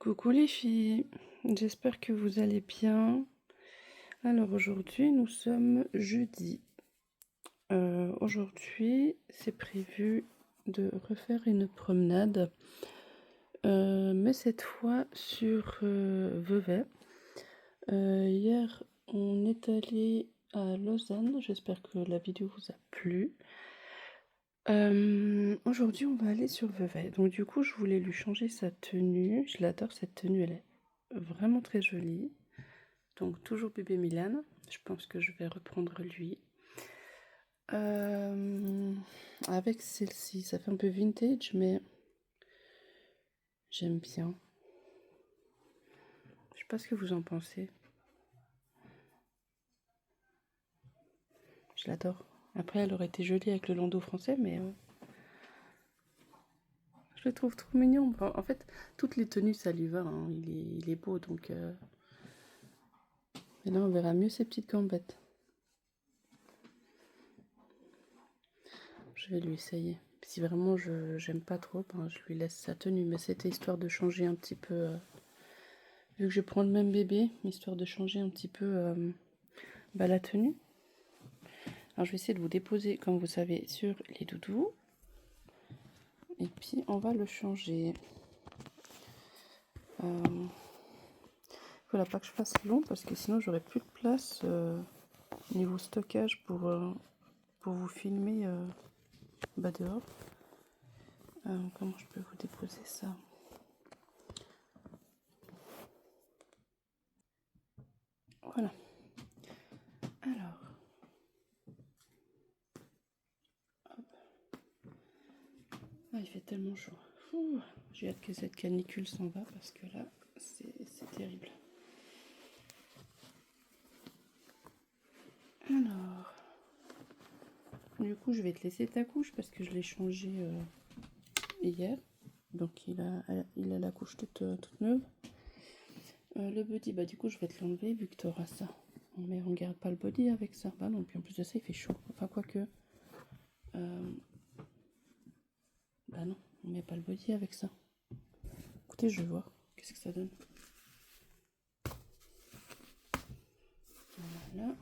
Coucou les filles, j'espère que vous allez bien. Alors aujourd'hui nous sommes jeudi. Aujourd'hui c'est prévu de refaire une promenade, mais cette fois sur Vevey. Hier on est allé à Lausanne, j'espère que la vidéo vous a plu. Aujourd'hui on va aller sur Vevey, donc du coup je voulais lui changer sa tenue. Je l'adore cette tenue, elle est vraiment très jolie. Donc toujours bébé Milan, je pense que je vais reprendre lui. Avec celle-ci, ça fait un peu vintage mais j'aime bien. Je sais pas ce que vous en pensez. Je l'adore. Après elle aurait été jolie avec le landau français mais je le trouve trop mignon. En fait toutes les tenues ça lui va, hein. Il est beau donc... Mais là on verra mieux ses petites gambettes. Je vais lui essayer. Si vraiment j'aime pas trop, ben, je lui laisse sa tenue. Mais c'était histoire de changer un petit peu... vu que je prends le même bébé, histoire de changer un petit peu la tenue. Alors je vais essayer de vous déposer, comme vous savez, sur les doudous. Et puis on va le changer. Voilà, pas que je fasse long parce que sinon j'aurai plus de place niveau stockage pour vous filmer dehors. Comment je peux vous déposer ça? Voilà. Alors. Hop. Ah, il fait tellement chaud. J'ai hâte que cette canicule s'en va parce que là, c'est terrible. Alors, du coup, je vais te laisser ta couche parce que je l'ai changé hier. Donc, il a la couche toute neuve. Le body, bah du coup, je vais te l'enlever vu que tu auras ça. Mais on garde pas le body avec ça. Bah non, puis en plus de ça, il fait chaud. Enfin, quoique. Bah non, on met pas le body avec ça. Écoutez, je vais voir. Qu'est-ce que ça donne. Voilà.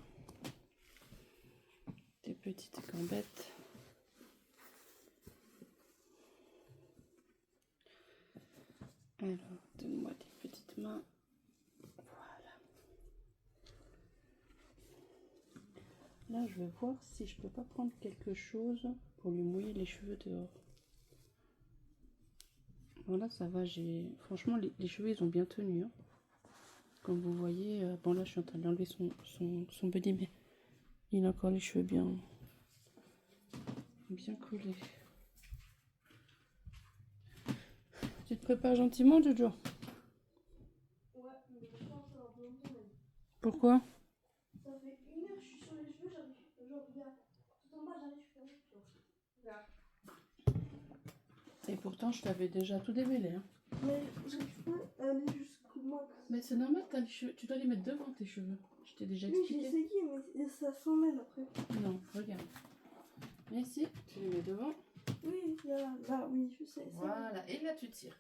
Des petites gambettes. Alors, donne-moi des petites mains. Voilà. Là, je vais voir si je peux pas prendre quelque chose pour lui mouiller les cheveux dehors. Voilà, ça va. Franchement, les cheveux, ils ont bien tenu. Hein. Comme vous voyez, bon là, je suis en train d'enlever son body, mais il a encore les cheveux bien collés. Tu te prépares gentiment, Jojo? Ouais, mais je pense que ça va un peu longtemps même. Pourquoi? Ça fait 1 heure que je suis sur les cheveux, j'arrive. Genre, regarde, tout en bas, j'arrive pas. Regarde. Et pourtant, je t'avais déjà tout démêlé. Hein. Mais j'arrive pas à aller jusqu'au max. Mais c'est normal, tu dois les mettre devant tes cheveux. Je t'ai déjà expliqué. Oui, j'ai essayé, mais ça s'emmêle après. Non, regarde. Mais ici, tu les mets devant. Oui, là, oui, je sais. Voilà, et là tu tires.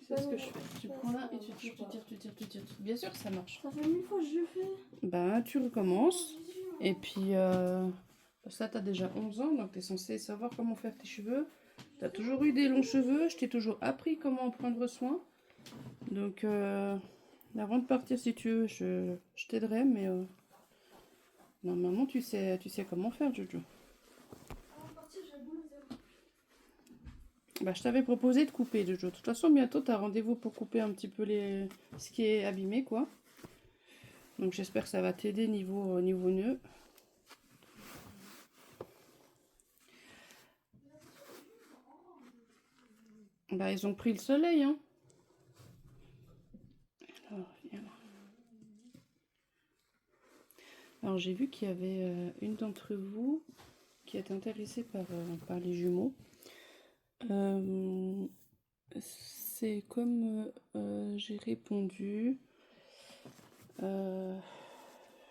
C'est ce que je fais. Tu prends là et tu tires, tu tires. Bien sûr que ça marche. Ça fait 1000 fois que je le fais. Bah, tu recommences. Et puis, ça, t'as déjà 11 ans, donc t'es censé savoir comment faire tes cheveux. T'as toujours eu des longs cheveux, je t'ai toujours appris comment en prendre soin. Donc, avant de partir, si tu veux, je t'aiderai, mais normalement, tu sais comment faire, Jojo. Avant de partir, j'ai beau zéro. Bah, je t'avais proposé de couper, Jojo. De toute façon, bientôt, t'as rendez-vous pour couper un petit peu ce qui est abîmé, quoi. Donc, j'espère que ça va t'aider niveau nœud. Bah, ils ont pris le soleil, hein. Alors, viens là. Alors, j'ai vu qu'il y avait une d'entre vous qui est intéressée par les jumeaux. C'est comme j'ai répondu. Je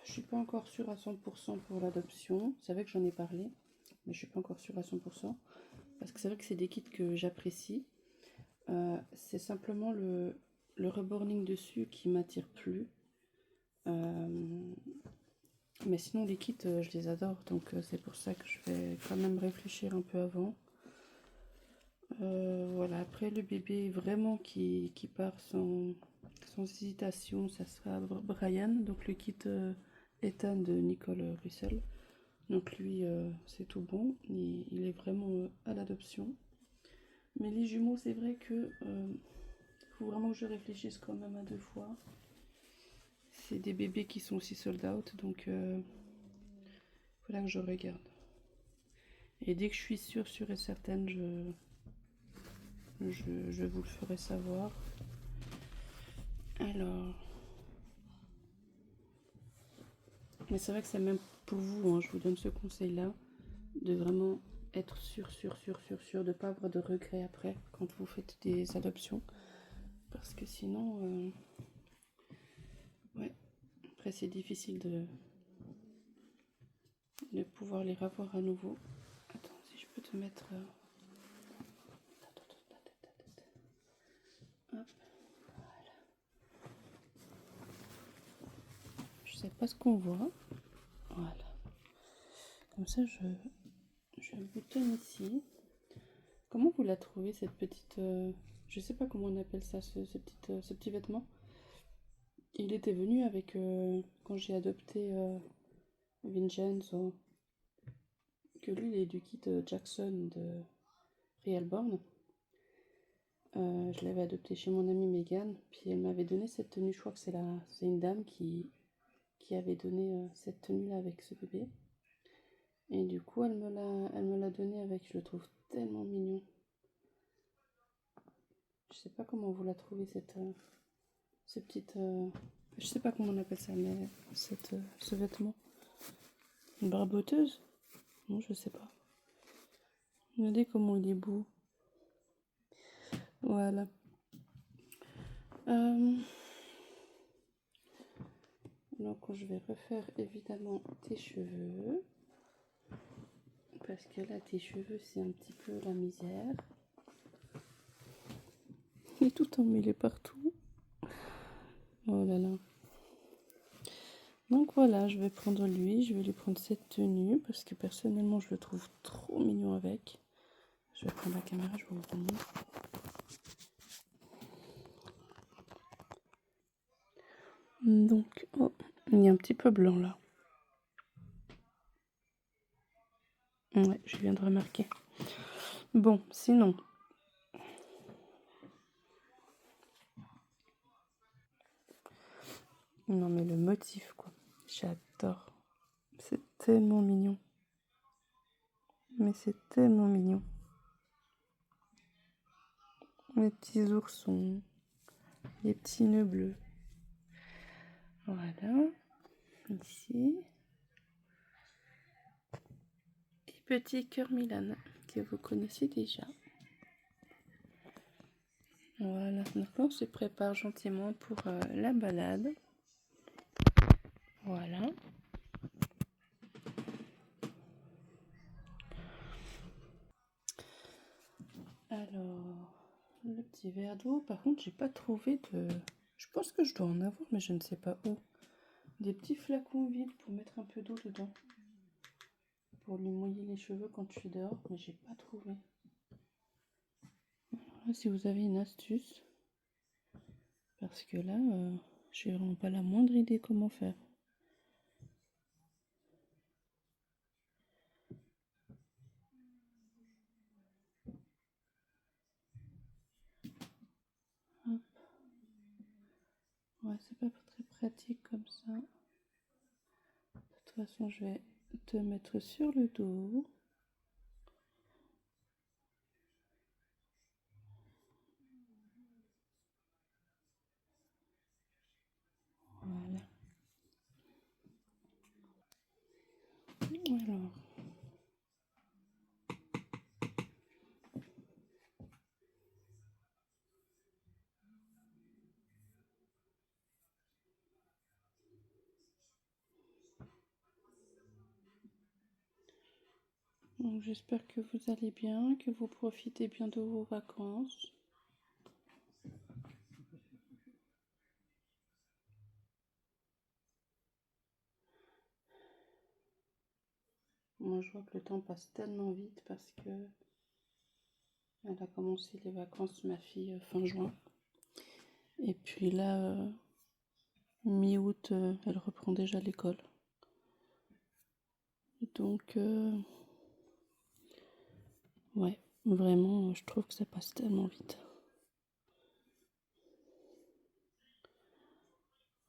suis pas encore sûre à 100% pour l'adoption. C'est vrai que j'en ai parlé, mais je suis pas encore sûre à 100%. Parce que c'est vrai que c'est des kits que j'apprécie. C'est simplement le reborning dessus qui m'attire plus. Mais sinon les kits je les adore, donc c'est pour ça que je vais quand même réfléchir un peu avant. Voilà, après le bébé vraiment qui part sans hésitation, ça sera Brian, donc le kit Ethan de Nicole Russell. Donc lui c'est tout bon, il est vraiment à l'adoption. Mais les jumeaux, c'est vrai que faut vraiment que je réfléchisse quand même à deux fois. C'est des bébés qui sont aussi sold out, donc voilà que je regarde. Et dès que je suis sûre et certaine, je vous le ferai savoir. Alors, mais c'est vrai que c'est même pour vous, hein, je vous donne ce conseil-là, de vraiment être sûr de ne pas avoir de regrets après quand vous faites des adoptions. Parce que sinon, ouais, après c'est difficile de pouvoir les revoir à nouveau. Attends, si je peux te mettre... Hop, voilà. Je sais pas ce qu'on voit. Voilà. Comme ça, je boutonne ici. Comment vous la trouvez, cette petite... je sais pas comment on appelle ça, ce petit vêtement. Il était venu avec... quand j'ai adopté Vincenzo, que lui, il est du kit Jackson de Realborn. Je l'avais adopté chez mon amie Megan, puis elle m'avait donné cette tenue. Je crois que c'est une dame qui avait donné cette tenue-là avec ce bébé. Et du coup, elle me l'a donné avec. Je le trouve tellement mignon. Je sais pas comment vous la trouvez, cette petite... je sais pas comment on appelle ça, mais ce vêtement. Une barboteuse? Non, je sais pas. Regardez comment il est beau. Voilà. Donc, je vais refaire évidemment tes cheveux. Parce que là, tes cheveux, c'est un petit peu la misère. Il est tout emmêlé partout. Oh là là. Donc voilà, je vais prendre lui, je vais lui prendre cette tenue parce que personnellement je le trouve trop mignon avec. Je vais prendre la caméra, je vous montre. Donc, oh, il y a un petit peu blanc là. Ouais, je viens de remarquer. Bon, sinon. Non mais le motif quoi, j'adore. C'est tellement mignon. Mais c'est tellement mignon. Les petits oursons, les petits nœuds bleus. Voilà, ici. Et petit cœur Milan, que vous connaissez déjà. Voilà, maintenant on se prépare gentiment pour la balade. Voilà. Alors, le petit verre d'eau, par contre j'ai pas trouvé de... Je pense que je dois en avoir, mais je ne sais pas où. Des petits flacons vides pour mettre un peu d'eau dedans. Pour lui mouiller les cheveux quand je suis dehors, mais j'ai pas trouvé. Alors, si vous avez une astuce, parce que là, j'ai vraiment pas la moindre idée comment faire. Hop. Ouais, c'est pas très pratique comme ça. De toute façon, je vais te mettre sur le dos. Voilà. Alors. Donc, j'espère que vous allez bien, que vous profitez bien de vos vacances. je vois que le temps passe tellement vite parce que elle a commencé les vacances, ma fille, fin juin. Et puis là, mi-août, elle reprend déjà l'école. Donc, ouais, vraiment, je trouve que ça passe tellement vite.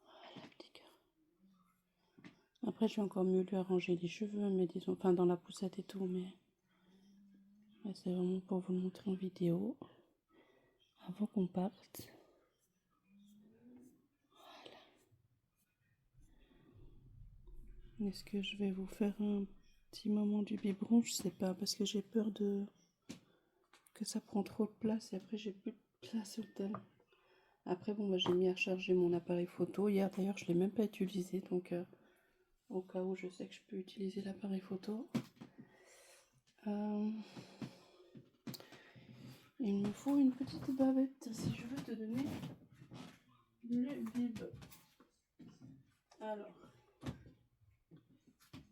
Voilà, petit cœur. Après, je vais encore mieux lui arranger les cheveux, mais disons, enfin dans la poussette et tout, mais ouais, c'est vraiment pour vous le montrer en vidéo avant qu'on parte. Est-ce que je vais vous faire un petit moment du biberon? Je sais pas, parce que j'ai peur que ça prend trop de place et après j'ai plus de place sur le tel. Après, bon, bah, j'ai mis à charger mon appareil photo. Hier, d'ailleurs, je l'ai même pas utilisé, donc au cas où je sais que je peux utiliser l'appareil photo. Il me faut une petite bavette si je veux te donner le bib. Alors,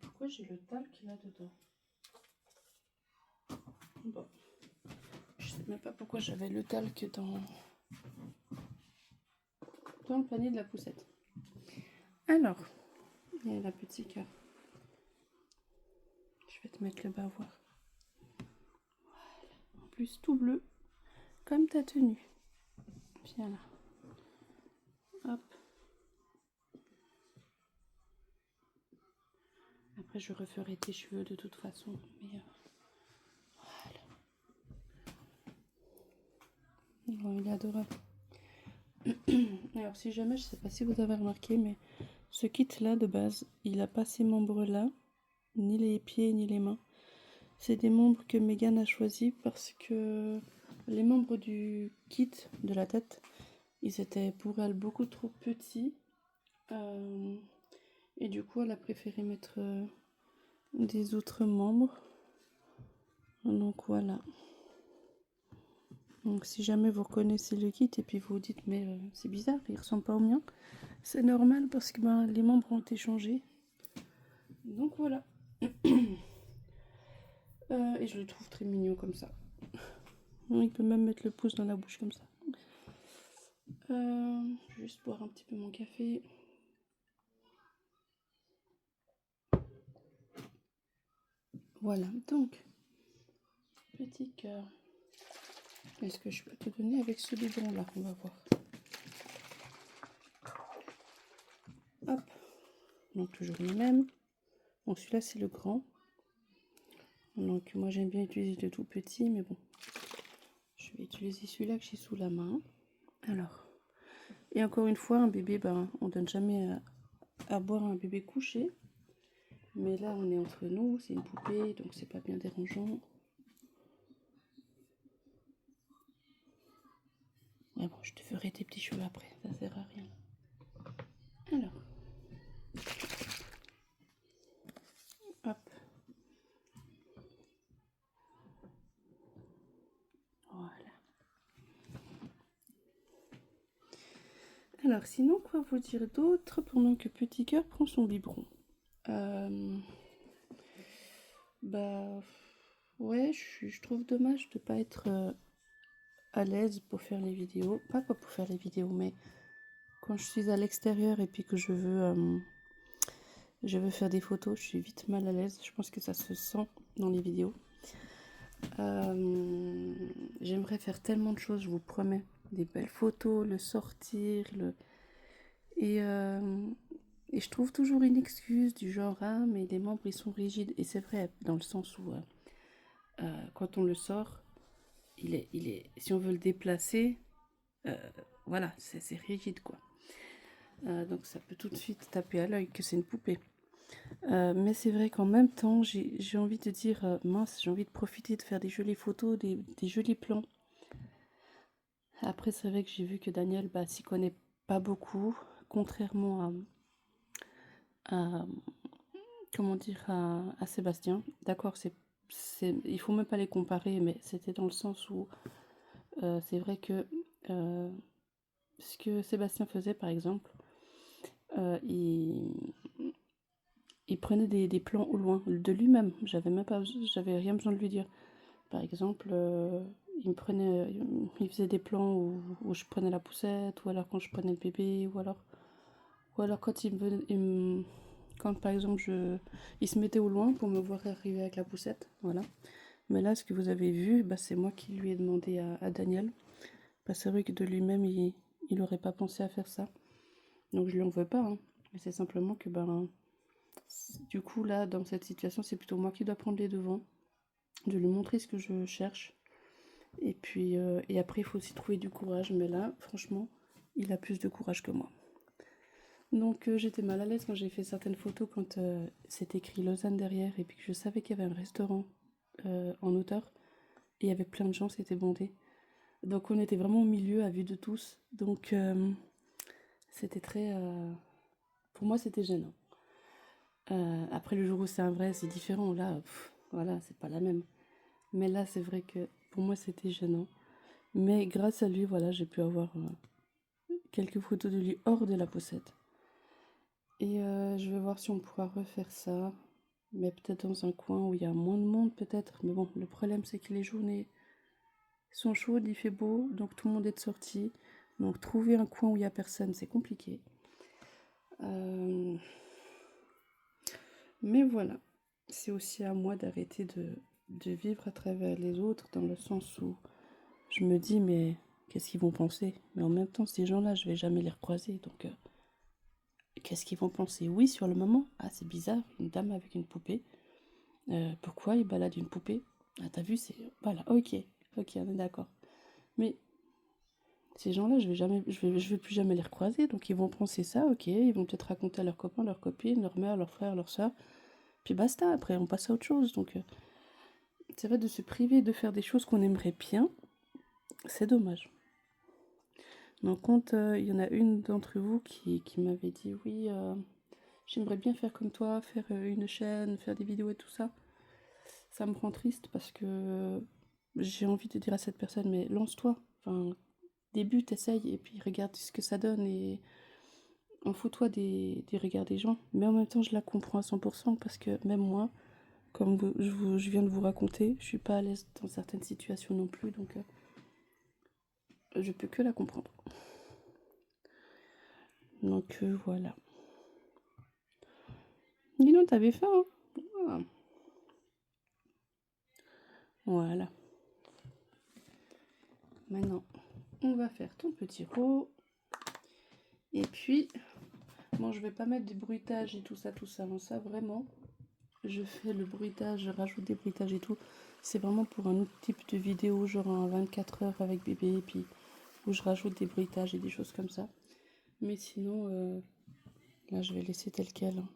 pourquoi j'ai le talc là-dedans? Bon, je sais même pas pourquoi j'avais le talc dans le panier de la poussette. Alors, il y a la petite cœur. Je vais te mettre le bavoir. Voilà. En plus, tout bleu, comme ta tenue. Viens là. Hop. Après, je referai tes cheveux de toute façon. Mais voilà. Oh, il est adorable. Alors, si jamais, je sais pas si vous avez remarqué, mais ce kit-là, de base, il n'a pas ces membres-là, ni les pieds, ni les mains. C'est des membres que Megan a choisis parce que les membres du kit de la tête, ils étaient pour elle beaucoup trop petits. Et du coup, elle a préféré mettre des autres membres. Donc voilà. Donc si jamais vous reconnaissez le kit et puis vous vous dites mais c'est bizarre, il ressemble pas au mien, c'est normal parce que les membres ont été changés. Donc voilà. Et je le trouve très mignon comme ça. Il peut même mettre le pouce dans la bouche comme ça. Je vais juste boire un petit peu mon café. Voilà, donc, petit cœur. Est-ce que je peux te donner avec ce biberon là? On va voir. Hop. Donc toujours le même. Bon, celui-là c'est le grand. Donc moi j'aime bien utiliser le tout petit, mais bon. Je vais utiliser celui-là que j'ai sous la main. Alors, et encore une fois, un bébé, on donne jamais à boire un bébé couché. Mais là, on est entre nous, c'est une poupée, donc c'est pas bien dérangeant. Ouais, bon, je te ferai tes petits cheveux après, ça sert à rien. Alors, hop. Voilà. Alors, sinon, quoi vous dire d'autre pendant que Petit Cœur prend son biberon? Ouais, je trouve dommage de pas être à l'aise pour faire les vidéos. Pas pour faire les vidéos, mais quand je suis à l'extérieur et puis que je veux faire des photos, je suis vite mal à l'aise. Je pense que ça se sent dans les vidéos. J'aimerais faire tellement de choses, je vous promets. Des belles photos, le sortir, et je trouve toujours une excuse du genre « Ah, mais les membres, ils sont rigides. » Et c'est vrai, dans le sens où, quand on le sort, si on veut le déplacer, voilà, c'est rigide, quoi. Donc ça peut tout de suite taper à l'œil que c'est une poupée. Mais c'est vrai qu'en même temps, j'ai envie de dire mince, j'ai envie de profiter de faire des jolies photos, des jolis plans. Après, c'est vrai que j'ai vu que Daniel s'y connaît pas beaucoup, contrairement à comment dire, à Sébastien. D'accord, il faut même pas les comparer, mais c'était dans le sens où c'est vrai que ce que Sébastien faisait, par exemple, il prenait des plans au loin, de lui-même. J'avais rien besoin de lui dire. Par exemple, il faisait des plans où je prenais la poussette, ou alors quand je prenais le bébé, ou alors quand quand par exemple il se mettait au loin pour me voir arriver avec la poussette, voilà. Mais là, ce que vous avez vu, bah, c'est moi qui lui ai demandé à Daniel. Bah, c'est vrai que de lui-même, il aurait pas pensé à faire ça. Donc je lui en veux pas, hein. Mais c'est simplement que ben, du coup là, dans cette situation, c'est plutôt moi qui dois prendre les devants, de lui montrer ce que je cherche. Et puis et après, il faut aussi trouver du courage. Mais là, franchement, il a plus de courage que moi. Donc j'étais mal à l'aise quand j'ai fait certaines photos quand c'était écrit Lausanne derrière et puis que je savais qu'il y avait un restaurant en hauteur et il y avait plein de gens, c'était bondé. Donc on était vraiment au milieu à vue de tous. Donc c'était très... pour moi c'était gênant. Après le jour où c'est un vrai, c'est différent. Là, voilà, c'est pas la même. Mais là c'est vrai que pour moi c'était gênant. Mais grâce à lui, voilà, j'ai pu avoir quelques photos de lui hors de la poussette. Et je vais voir si on pourra refaire ça. Mais peut-être dans un coin où il y a moins de monde peut-être. Mais bon, le problème c'est que les journées sont chaudes, il fait beau, donc tout le monde est de sortie. Donc trouver un coin où il n'y a personne, c'est compliqué. Mais voilà, c'est aussi à moi d'arrêter de vivre à travers les autres, dans le sens où je me dis, mais qu'est-ce qu'ils vont penser? Mais en même temps, ces gens-là, je vais jamais les recroiser, donc qu'est-ce qu'ils vont penser? Oui, sur le moment, ah c'est bizarre, une dame avec une poupée. Pourquoi il balade une poupée? Ah t'as vu, c'est... Voilà, ok, on est d'accord. Mais ces gens-là, je vais plus jamais les recroiser, donc ils vont penser ça, ok, ils vont peut-être raconter à leurs copains, leurs copines, leur mère, leurs frères, leurs soeurs, puis basta, après on passe à autre chose. Donc c'est vrai, de se priver de faire des choses qu'on aimerait bien, c'est dommage. Donc quand il y en a une d'entre vous qui m'avait dit oui, j'aimerais bien faire comme toi, faire une chaîne, faire des vidéos et tout ça, ça me rend triste parce que j'ai envie de dire à cette personne, mais lance-toi, enfin, débute, essaye et puis regarde ce que ça donne et en fous-toi des regards des gens. Mais en même temps, je la comprends à 100% parce que même moi, comme je viens de vous raconter, je suis pas à l'aise dans certaines situations non plus, donc je peux que la comprendre. Donc voilà. Dis donc, t'avais faim, hein? Ah. Voilà. Maintenant, on va faire ton petit pot. Et puis, bon, je vais pas mettre des bruitages et tout ça, non, ça vraiment. Je fais le bruitage, je rajoute des bruitages et tout. C'est vraiment pour un autre type de vidéo, genre en 24 heures avec bébé, et puis où je rajoute des bruitages et des choses comme ça. Mais sinon, là, je vais laisser tel quel, hein.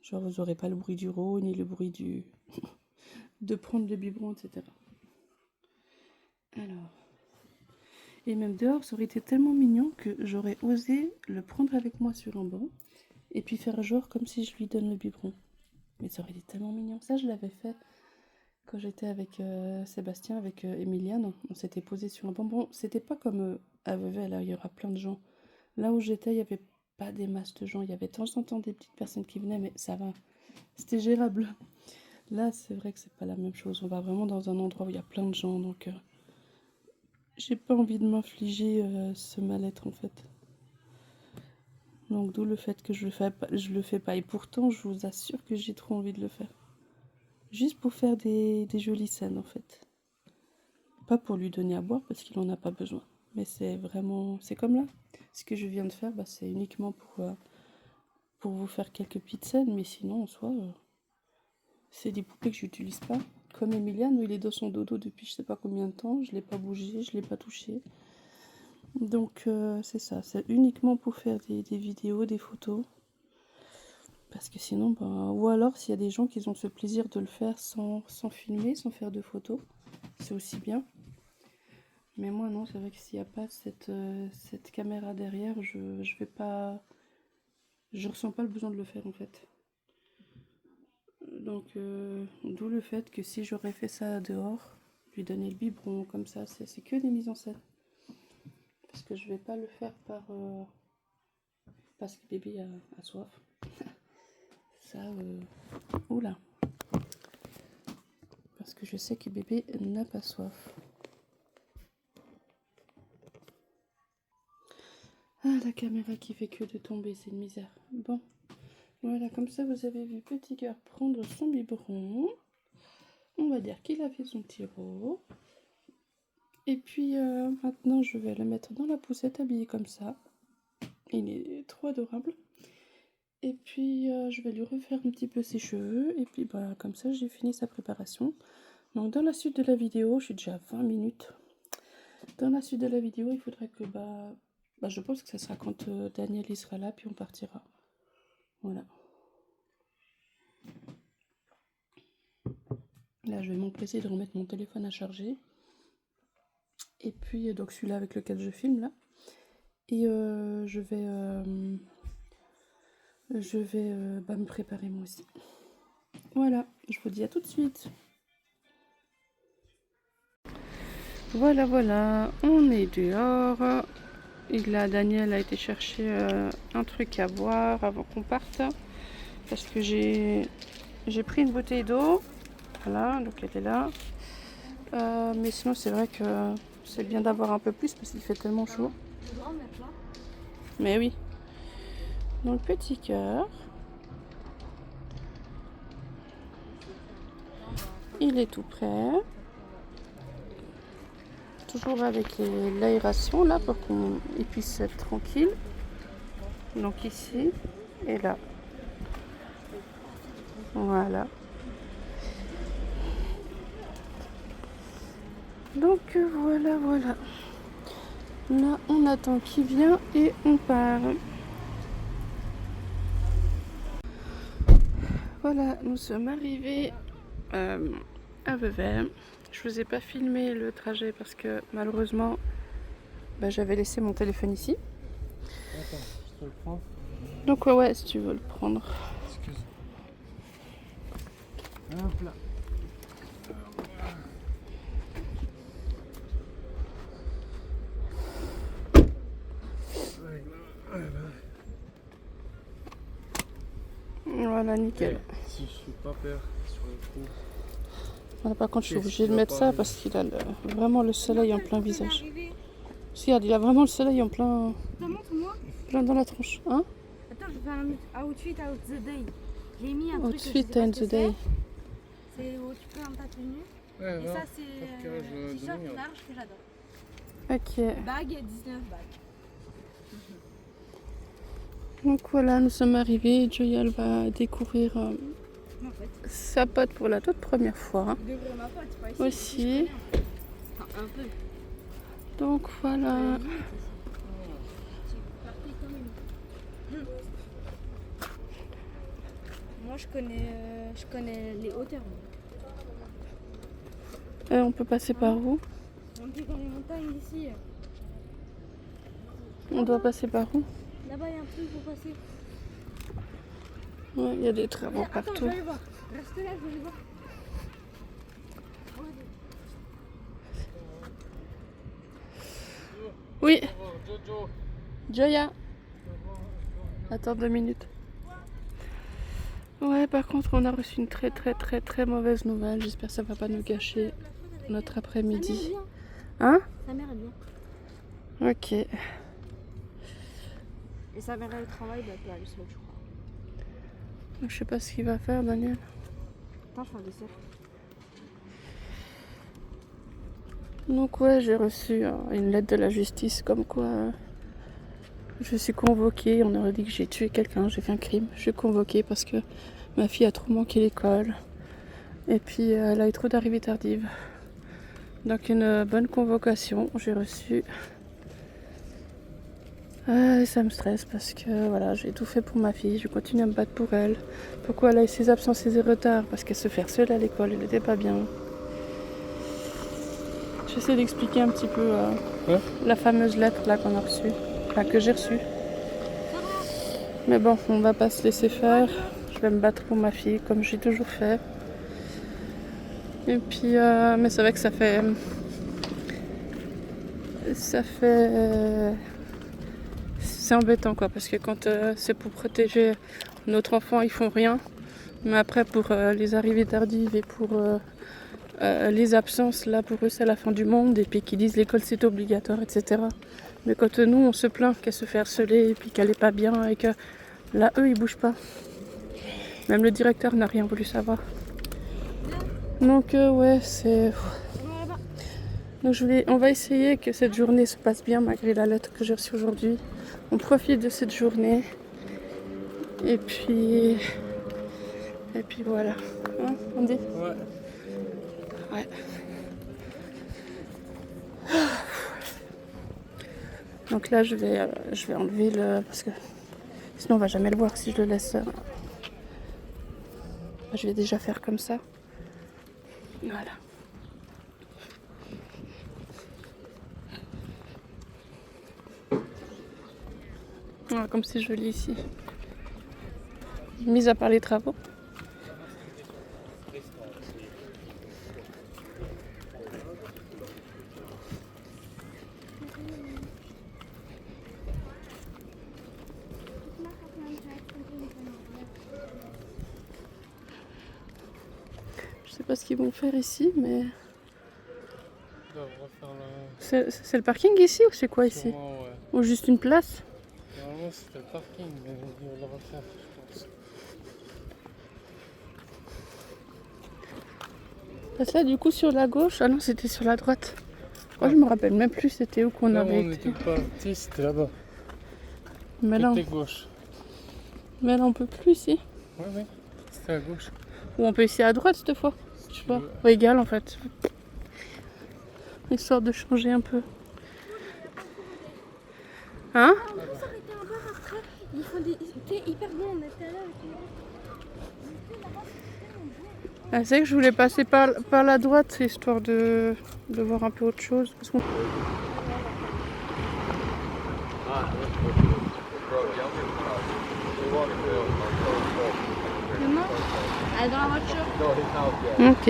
Genre, vous aurez pas le bruit du rot, ni le bruit de prendre le biberon, etc. Alors. Et même dehors, ça aurait été tellement mignon que j'aurais osé le prendre avec moi sur un banc et puis faire genre comme si je lui donne le biberon. Mais ça aurait été tellement mignon. Ça, je l'avais fait quand j'étais avec Sébastien, avec Emiliane. On s'était posé sur un banc. Bon, c'était pas comme à Vevey, là, il y aura plein de gens. Là où j'étais, il n'y avait pas des masses de gens. Il y avait de temps en temps des petites personnes qui venaient, mais ça va. C'était gérable. Là, c'est vrai que c'est pas la même chose. On va vraiment dans un endroit où il y a plein de gens, donc j'ai pas envie de m'infliger ce mal-être en fait. Donc d'où le fait que je le fais pas. Et pourtant, je vous assure que j'ai trop envie de le faire. Juste pour faire des jolies scènes en fait. Pas pour lui donner à boire parce qu'il en a pas besoin. Mais c'est vraiment... C'est comme là. Ce que je viens de faire, bah, c'est uniquement pour vous faire quelques petites scènes. Mais sinon, en soi, c'est des poupées que j'utilise pas. Comme Emiliane, où il est dans son dodo depuis je sais pas combien de temps. Je l'ai pas bougé, je l'ai pas touché. Donc c'est ça, c'est uniquement pour faire des vidéos, des photos. Parce que sinon, ben, ou alors s'il y a des gens qui ont ce plaisir de le faire sans filmer, sans faire de photos, c'est aussi bien. Mais moi non, c'est vrai que s'il n'y a pas cette caméra derrière, je vais pas... Je ressens pas le besoin de le faire en fait. Donc d'où le fait que si j'aurais fait ça dehors, lui donner le biberon comme ça, c'est que des mises en scène. Parce que je vais pas le faire parce que bébé a soif. ça... Oula. Parce que je sais que bébé n'a pas soif. Ah, la caméra qui fait que de tomber, c'est une misère. Bon, voilà, comme ça vous avez vu Petit Cœur prendre son biberon. On va dire qu'il a fait son petit rot. Et puis maintenant je vais le mettre dans la poussette habillé comme ça. Il est trop adorable. Et puis je vais lui refaire un petit peu ses cheveux. Et puis bah, comme ça j'ai fini sa préparation. Donc dans la suite de la vidéo, je suis déjà à 20 minutes. Dans la suite de la vidéo, il faudrait que je pense que ça sera quand Daniel il sera là, puis on partira. Voilà. Là, je vais m'empresser de remettre mon téléphone à charger. Et puis, donc celui-là avec lequel je filme, là. Et je vais me préparer moi aussi. Voilà, je vous dis à tout de suite. Voilà, on est dehors. Et là, Daniel a été chercher un truc à boire avant qu'on parte. Parce que j'ai pris une bouteille d'eau. Voilà, donc elle est là. Mais sinon, c'est vrai que c'est bien d'avoir un peu plus parce qu'il fait tellement chaud. Mais oui. Donc, Petit Cœur. Il est tout prêt. Toujours avec l'aération là pour qu'il puisse être tranquille. Donc ici et là. Voilà. Donc voilà. Là on attend qu'il vient et on part. Voilà, nous sommes arrivés à Vevey. Je vous ai pas filmé le trajet parce que malheureusement j'avais laissé mon téléphone ici. Attends, je te le prends. Donc ouais, si tu veux le prendre. Excuse. Hop là. Voilà, nickel. Si je suis pas peur sur le coup. Voilà, par contre, je suis obligée de mettre ça parce qu'il a vraiment le soleil en plein visage. Regarde, il a vraiment le soleil en plein dans la tronche. Hein? Attends, je fais un outfit out the day. J'ai mis un truc. Outfit and the day. C'est où tu peux ta tenue. Ouais, Et ça, c'est t-shirt large que j'adore. Ok. Bague, 19 bagues. Donc voilà, nous sommes arrivés. Joyal va découvrir sa pote pour la toute première fois. Découvrir ma pote, pas ici. Aussi. Enfin, un peu. Donc voilà. Moi, je connais les hauteurs. On peut passer par où? On dit dans les montagnes ici. On doit passer par où? Là-bas, il y a un truc pour passer. Ouais, il y a des travaux Attends, partout. je vais aller voir. Reste là, je vais aller voir. Oui, Jojo. Joya. Attends 2 minutes. Ouais, par contre, on a reçu une très mauvaise nouvelle. J'espère que ça va pas nous gâcher notre après-midi. Hein? Sa mère est bien. Ok. Et sa mère, elle travaille, elle peut aller seule, je crois. Je sais pas ce qu'il va faire, Daniel. Attends, je fais un dessert. Donc ouais, j'ai reçu une lettre de la justice comme quoi je suis convoquée. On aurait dit que j'ai tué quelqu'un, j'ai fait un crime. Je suis convoquée parce que ma fille a trop manqué l'école. Et puis elle a eu trop d'arrivées tardives. Donc une bonne convocation, j'ai reçu. Ça me stresse parce que voilà, j'ai tout fait pour ma fille, je continue à me battre pour elle. Pourquoi elle a eu ses absences et ses retards? Parce qu'elle se fait seule à l'école, elle n'était pas bien. J'essaie d'expliquer un petit peu la fameuse lettre là qu'on a reçue, enfin que j'ai reçue. Mais bon, on va pas se laisser faire. Je vais me battre pour ma fille comme j'ai toujours fait. Et puis, mais c'est vrai que ça fait c'est embêtant quoi, parce que quand c'est pour protéger notre enfant, ils font rien. Mais après, pour les arrivées tardives et pour les absences, là, pour eux, c'est la fin du monde. Et puis qu'ils disent l'école, c'est obligatoire, etc. Mais quand nous, on se plaint qu'elle se fait harceler et puis qu'elle est pas bien et que là, eux, ils bougent pas. Même le directeur n'a rien voulu savoir. Donc, ouais, c'est... Donc on va essayer que cette journée se passe bien malgré la lettre que j'ai reçue aujourd'hui. On profite de cette journée. Et puis voilà. Hein, on dit ? Ouais. Ouais. Donc là je vais enlever le... Parce que sinon on va jamais le voir si je le laisse. Je vais déjà faire comme ça. Voilà. Voilà, comme c'est joli ici. Mis à part les travaux. Je sais pas ce qu'ils vont faire ici, mais... Ils doivent refaire la... C'est le parking ici ou c'est quoi ici? Sûrement, ouais. Ou juste une place? Normalement c'était le parking, mais ils doivent le refaire, je pense. Parce que là, du coup, sur la gauche... Ah non, c'était sur la droite. Moi, je me rappelle même plus c'était où qu'on Là où avait on été. était parti, c'était là-bas. Mais là, Côté gauche. on peut plus ici. Ouais, c'était à gauche. Ou on peut essayer à droite cette fois. Si Je sais tu pas. veux. Ouais, égal en fait. Histoire de changer un peu. Hein? On peut s'arrêter un bar après. Ils font des... C'était hyper bon, on était là. Ah, c'est que je voulais passer par la droite, histoire de voir un peu autre chose. Parce qu'on... Maman, elle est dans la voiture. Ok.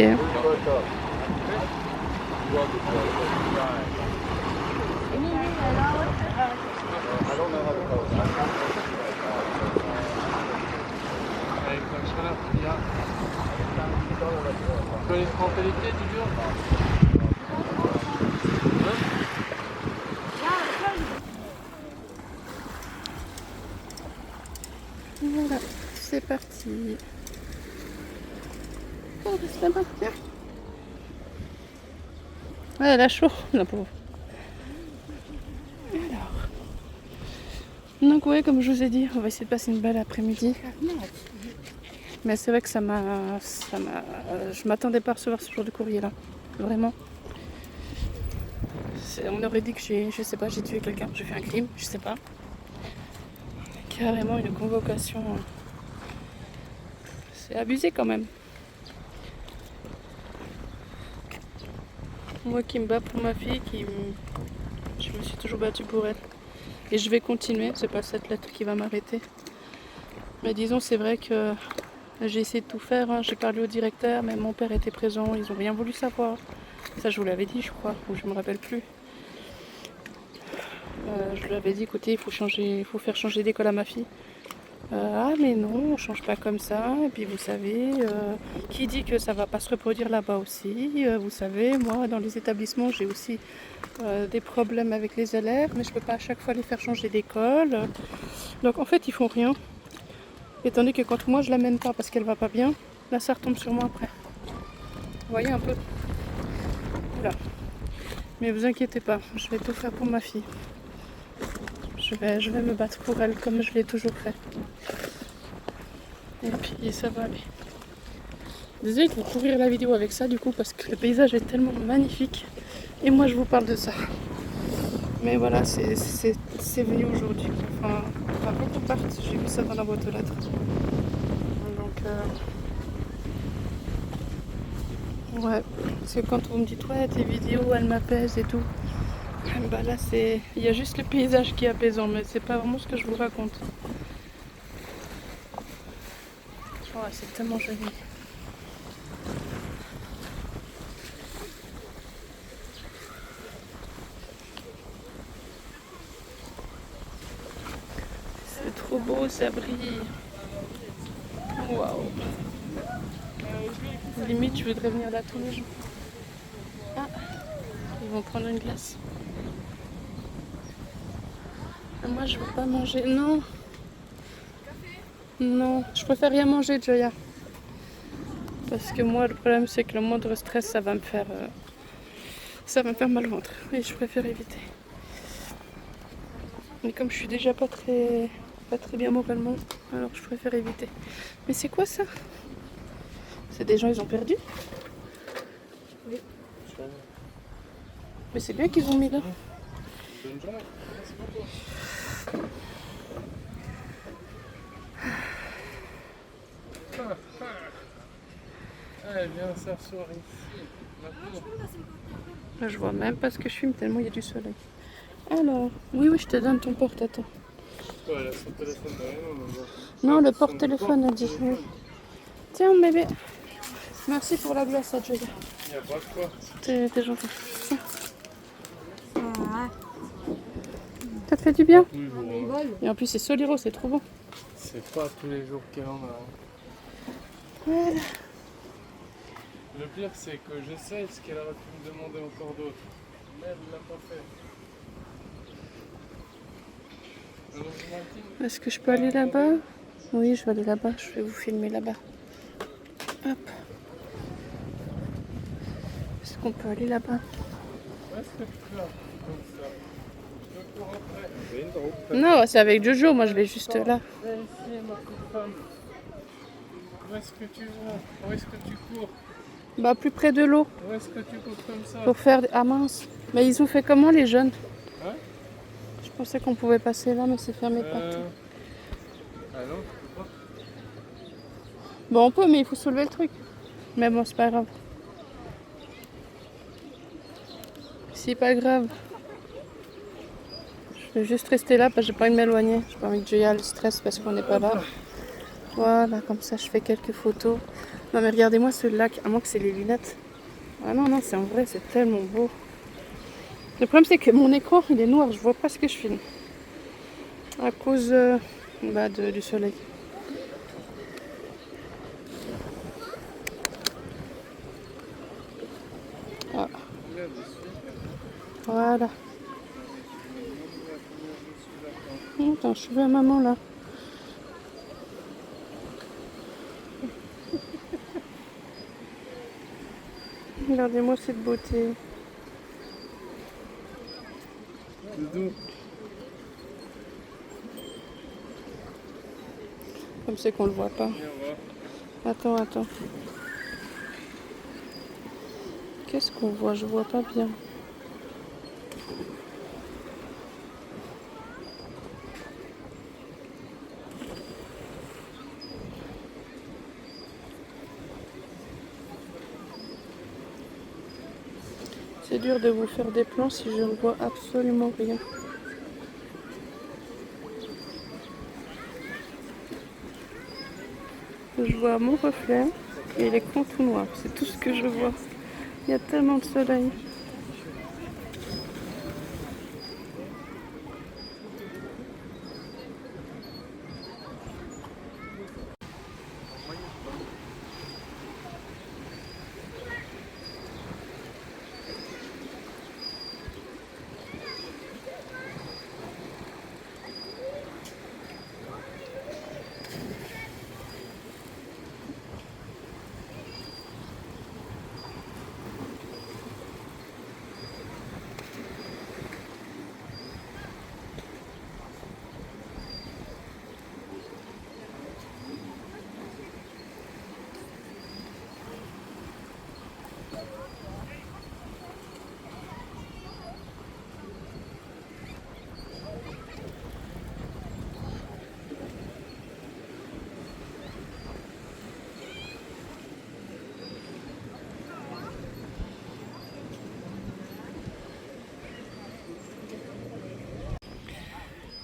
Avec la chaleur qu'il y a. Tu peux aller te tremper les pieds, tu veux? Voilà, c'est parti. Oh, c'est là-bas, tiens. Ouais, elle a chaud, la pauvre. Alors. Donc ouais, comme je vous ai dit, on va essayer de passer une belle après-midi. Mais c'est vrai que je m'attendais pas à recevoir ce genre de courrier là. Vraiment. On aurait dit que je sais pas, j'ai tué quelqu'un, j'ai fait un crime, je sais pas. Carrément une convocation. C'est abusé quand même. Moi qui me bats pour ma fille, je me suis toujours battue pour elle. Et je vais continuer, c'est pas cette lettre qui va m'arrêter. Mais disons, c'est vrai que j'ai essayé de tout faire, hein. J'ai parlé au directeur, mais mon père était présent, ils ont rien voulu savoir. Ça, je vous l'avais dit, je crois, ou je me rappelle plus. Je lui avais dit, écoutez, il faut faire changer d'école à ma fille. Ah mais non, on change pas comme ça. Et puis vous savez, qui dit que ça va pas se reproduire là-bas aussi. Vous savez, moi dans les établissements j'ai aussi des problèmes avec les élèves, mais je peux pas à chaque fois les faire changer d'école. Donc en fait ils font rien. Étant donné que quand moi je l'amène pas parce qu'elle va pas bien, là ça retombe sur moi après. Vous voyez un peu. Voilà. Mais vous inquiétez pas, je vais tout faire pour ma fille. Je vais me battre pour elle comme je l'ai toujours fait. Et puis ça va aller. Désolée de vous couvrir la vidéo avec ça du coup parce que le paysage est tellement magnifique. Et moi je vous parle de ça. Mais voilà, c'est venu aujourd'hui. Enfin, avant qu'on parte, j'ai vu ça dans la boîte aux lettres. Donc ouais, parce que quand vous me dites ouais tes vidéos elles m'apaisent et tout. Bah là il y a juste le paysage qui est apaisant, mais c'est pas vraiment ce que je vous raconte. Oh, c'est tellement joli. C'est trop beau, ça brille. Waouh. Limite, je voudrais venir là tous les jours. Ah, ils vont prendre une glace. Ah, moi, je veux pas manger. Non. Non, je préfère rien manger, Joya. Parce que moi, le problème, c'est que le moindre stress, ça va me faire mal au ventre. Et je préfère éviter. Mais comme je suis déjà pas très bien moralement, alors je préfère éviter. Mais c'est quoi ça? C'est des gens, ils ont perdu? Oui. Mais c'est bien qu'ils ont mis là. Bonne journée. Merci beaucoup. Elle vient s'asseoir ici. Maintenant. Je vois même pas ce que je filme tellement il y a du soleil. Alors, oui, je te donne ton porte, attends. Ouais, elle a son téléphone derrière Non, le son porte-téléphone a dit. Oui. Tiens, bébé. Merci pour la glace, à Joya. Il n'y a pas de quoi. T'es gentil. Tiens. Ça te fait du bien? Oui, bon, Et en plus, c'est Soliro, c'est trop bon. c'est pas tous les jours qu'elle en a. Voilà. Le pire, c'est que j'essaye ce qu'elle aurait pu me demander encore d'autres. Mais elle ne l'a pas fait. Alors, Martine, Est-ce que je peux aller là-bas? Oui, je vais aller là-bas. Je vais vous filmer là-bas. Hop. Est-ce qu'on peut aller là-bas? où est-ce que tu vas comme ça? Je te cours après. Non, c'est avec Jojo. Moi, je vais juste là. Viens ici, ma petite femme. Où est-ce que tu vas? Où est-ce que tu cours? Bah, plus près de l'eau. Où est-ce que tu cours comme ça? Pour faire... Ah mince. Mais ils ont fait comment, les jeunes? Hein? Je pensais qu'on pouvait passer là, mais c'est fermé partout. Ah non, tu peux pas. Bon, on peut, mais il faut soulever le truc. Mais bon, c'est pas grave. C'est pas grave. Je vais juste rester là parce que j'ai pas envie de m'éloigner. J'ai pas envie que Joya le stress parce qu'on n'est pas là. Voilà, comme ça, je fais quelques photos. Non, mais regardez-moi ce lac, à moins que c'est les lunettes. Ah non, non, c'est en vrai, c'est tellement beau. Le problème, c'est que mon écran, il est noir. Je vois pas ce que je filme. À cause du soleil. Ah. Voilà. Attends, je suis à maman là. Regardez-moi cette beauté. Doudou. Comme c'est qu'on le voit pas. Attends. Qu'est-ce qu'on voit? Je vois pas bien. C'est dur de vous faire des plans si je ne vois absolument rien. Je vois mon reflet et l'écran tout noir. C'est tout ce que je vois. Il y a tellement de soleil.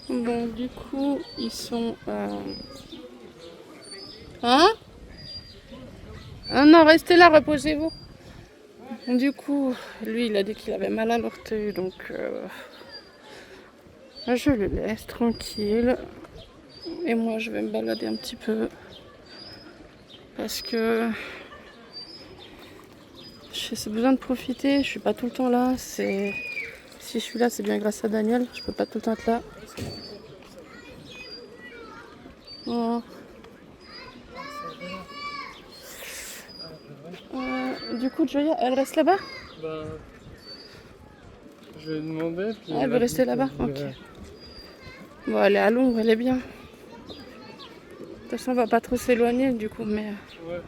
Bon, du coup, ils sont... Hein? Ah non, restez là, reposez-vous. Du coup, lui, il a dit qu'il avait mal à l'orteil, donc je le laisse tranquille. Et moi, je vais me balader un petit peu. Parce que j'ai besoin de profiter. Je suis pas tout le temps là. Si je suis là, c'est bien grâce à Daniel. Je peux pas tout le temps être là. Oh. Du coup, Joya, elle reste là-bas? Ben, je vais demander. Puis Elle veut rester là-bas? Ok. Ouais. Bon, elle est à l'ombre, elle est bien. De toute façon, on va pas trop s'éloigner du coup, mais... Ouais.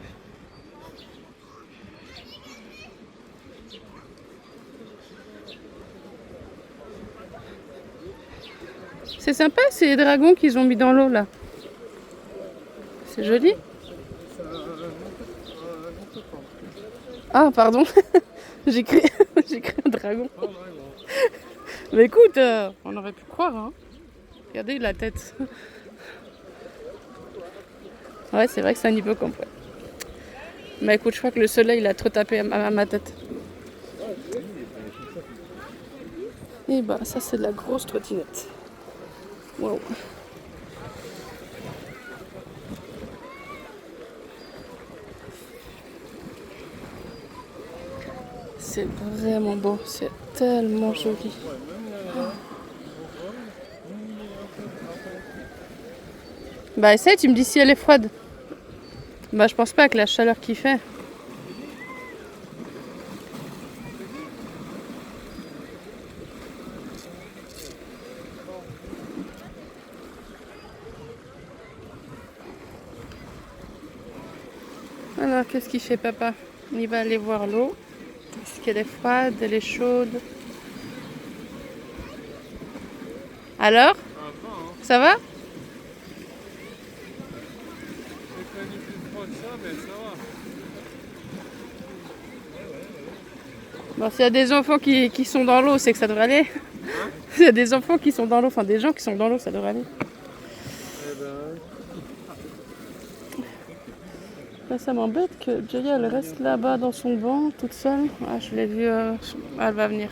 C'est sympa ces dragons qu'ils ont mis dans l'eau là. C'est joli. Ah, pardon. J'ai cru un dragon. Mais écoute, on aurait pu croire. Hein. Regardez la tête. Ouais, c'est vrai que c'est un hippocampe. Ouais. Mais écoute, je crois que le soleil il a trop tapé à ma tête. Et bah, ça c'est de la grosse trottinette. Wow. C'est vraiment beau, c'est tellement joli. Bah essaye, tu me dis si elle est froide. Bah je pense pas avec la chaleur qu'il fait. Alors qu'est-ce qu'il fait papa? Il va aller voir l'eau. Est-ce qu'elle est froide? Elle est chaude? Alors? Ça va? C'est pas du plus froid que ça, mais ça va. Bon, s'il y a des enfants qui sont dans l'eau, c'est que ça devrait aller. S'il y a des enfants qui sont dans l'eau, enfin des gens qui sont dans l'eau, ça devrait aller. Eh ben, Là, ça m'embête que Joya elle reste là-bas dans son banc toute seule. Ah, je l'ai vue, elle va venir.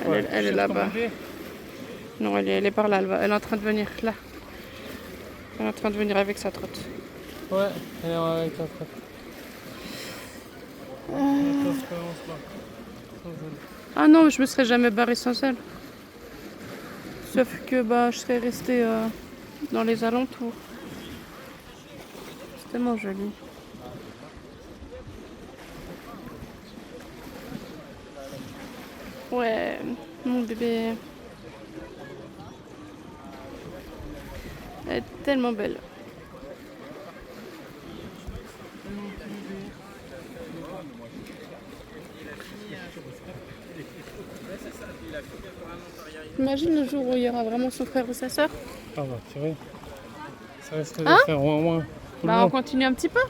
Elle est là-bas. Non, elle est par là, elle est en train de venir là. Elle est en train de venir avec sa trotte. ouais, elle est avec la traite. Ah non, je me serais jamais barrée sans elle. Sauf que bah, je serais restée dans les alentours. C'est tellement joli. Ouais, mon bébé. Elle est tellement belle. Imagine le jour où il y aura vraiment son frère ou sa soeur. Ah bah, tu vois. Ça risque de Hein faire au moins. Bah on continue un petit peu.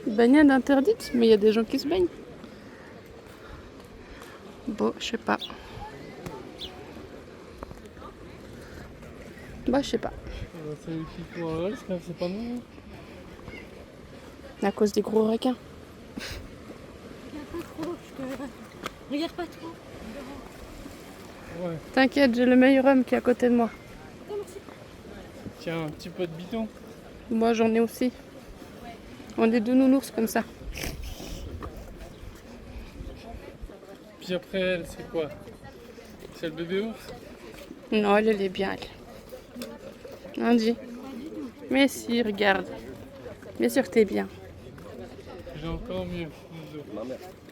Baignade interdite, mais il y a des gens qui se baignent. Bon, je sais pas. Bah je sais pas. C'est lui qui court là, c'est pas nous. À cause des gros requins. Regarde pas trop, regarde pas trop. Ouais. T'inquiète, j'ai le meilleur homme qui est à côté de moi. Tiens, un petit peu de bidon. Moi j'en ai aussi. On est deux nounours comme ça. Puis après, elle, c'est quoi? C'est le bébé ours? Non, elle est bien, elle. Andy. Mais si, regarde. Bien sûr que t'es bien. J'ai encore mieux.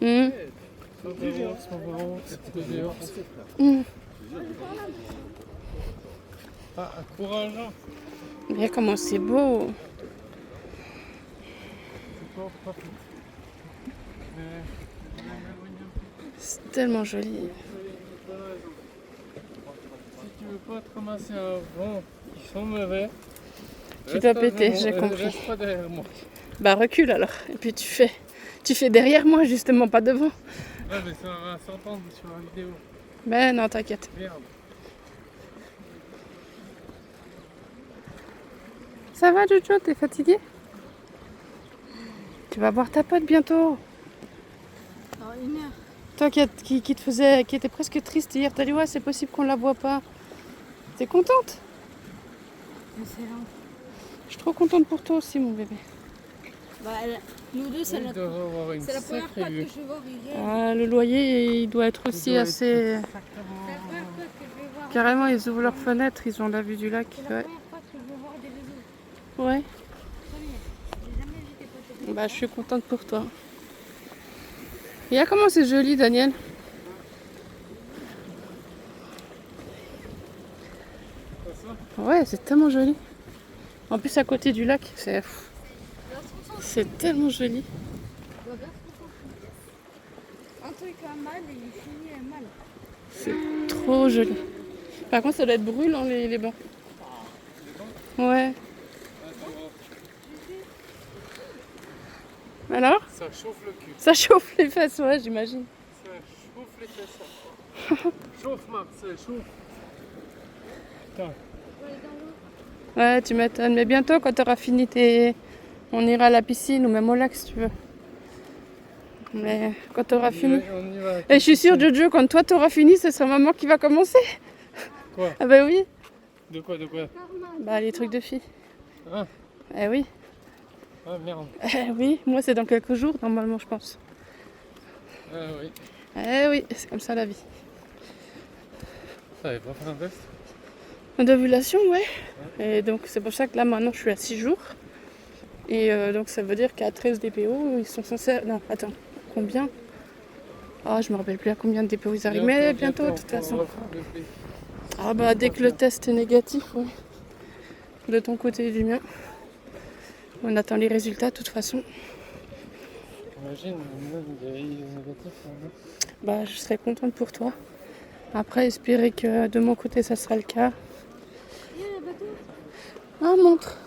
Bébé ours, bébé ours. Ah, encourageant. Regarde comment c'est beau. C'est pas propre. C'est tellement joli. Si tu veux pas te ramasser un vent qui sent mauvais, Tu dois péter, j'ai compris. Reste pas derrière moi. Bah recule alors. Et puis tu fais derrière moi justement, pas devant. Ouais, mais ça va s'entendre sur la vidéo. Ben non, t'inquiète. Merde. Ça va Jojo, t'es fatigué? Tu vas voir ta pote bientôt. Dans 1 heure. Toi qui était presque triste hier, t'as dit ouais c'est possible qu'on la voit pas. T'es contente? Mais c'est lent. Je suis trop contente pour toi aussi, mon bébé. Bah, nous deux, c'est Il la doit avoir une première fois sacrée que vue. je vais voir hier. Ah, le loyer, il doit être aussi doit être- assez... C'est la première fois que je vais voir. Carrément, ils ouvrent leurs fenêtres, ils ont la vue du lac. C'est la Ouais. première fois que je vais voir des réseaux. Ouais. J'ai jamais vu des potes. Bah, je suis contente pour toi. Et là, comment c'est joli, Daniel. Ouais, c'est tellement joli. En plus, à côté du lac, c'est tellement joli. Un truc à mal et il finit à mal. C'est trop joli. Par contre, ça doit être brûlant, les bancs. Ouais. Alors, Ça chauffe le cul. ça chauffe les fesses, ouais, j'imagine. Ça chauffe les fesses. Chauffe Marcel, chauffe. Putain. Ouais, tu m'étonnes. Mais bientôt, quand tu auras fini on ira à la piscine ou même au lac si tu veux. Mais quand tu auras fini. On y va. Et je suis sûre, Jojo, quand toi tu auras fini, ce sera maman qui va commencer. Quoi? Ah bah oui. De quoi? Bah les trucs de filles. Ah, Eh oui. ah merde. Eh oui, moi c'est dans quelques jours normalement je pense. Ah oui. Eh oui, c'est comme ça la vie. T'avais pas fait un test? D'ovulation, ouais. Et donc c'est pour ça que là maintenant je suis à 6 jours. Et donc ça veut dire qu'à 13 DPO, ils sont censés... Non, attends, combien? Ah, je me rappelle plus à combien de DPO ils arrivent. Mais bientôt, de toute façon. Ah bah dès que le test est négatif, ouais. De ton côté et du mien. On attend les résultats de toute façon. Imagine, il y a eu négatif. Bah je serais contente pour toi. Après, espérer que de mon côté ça sera le cas. Ah, montre.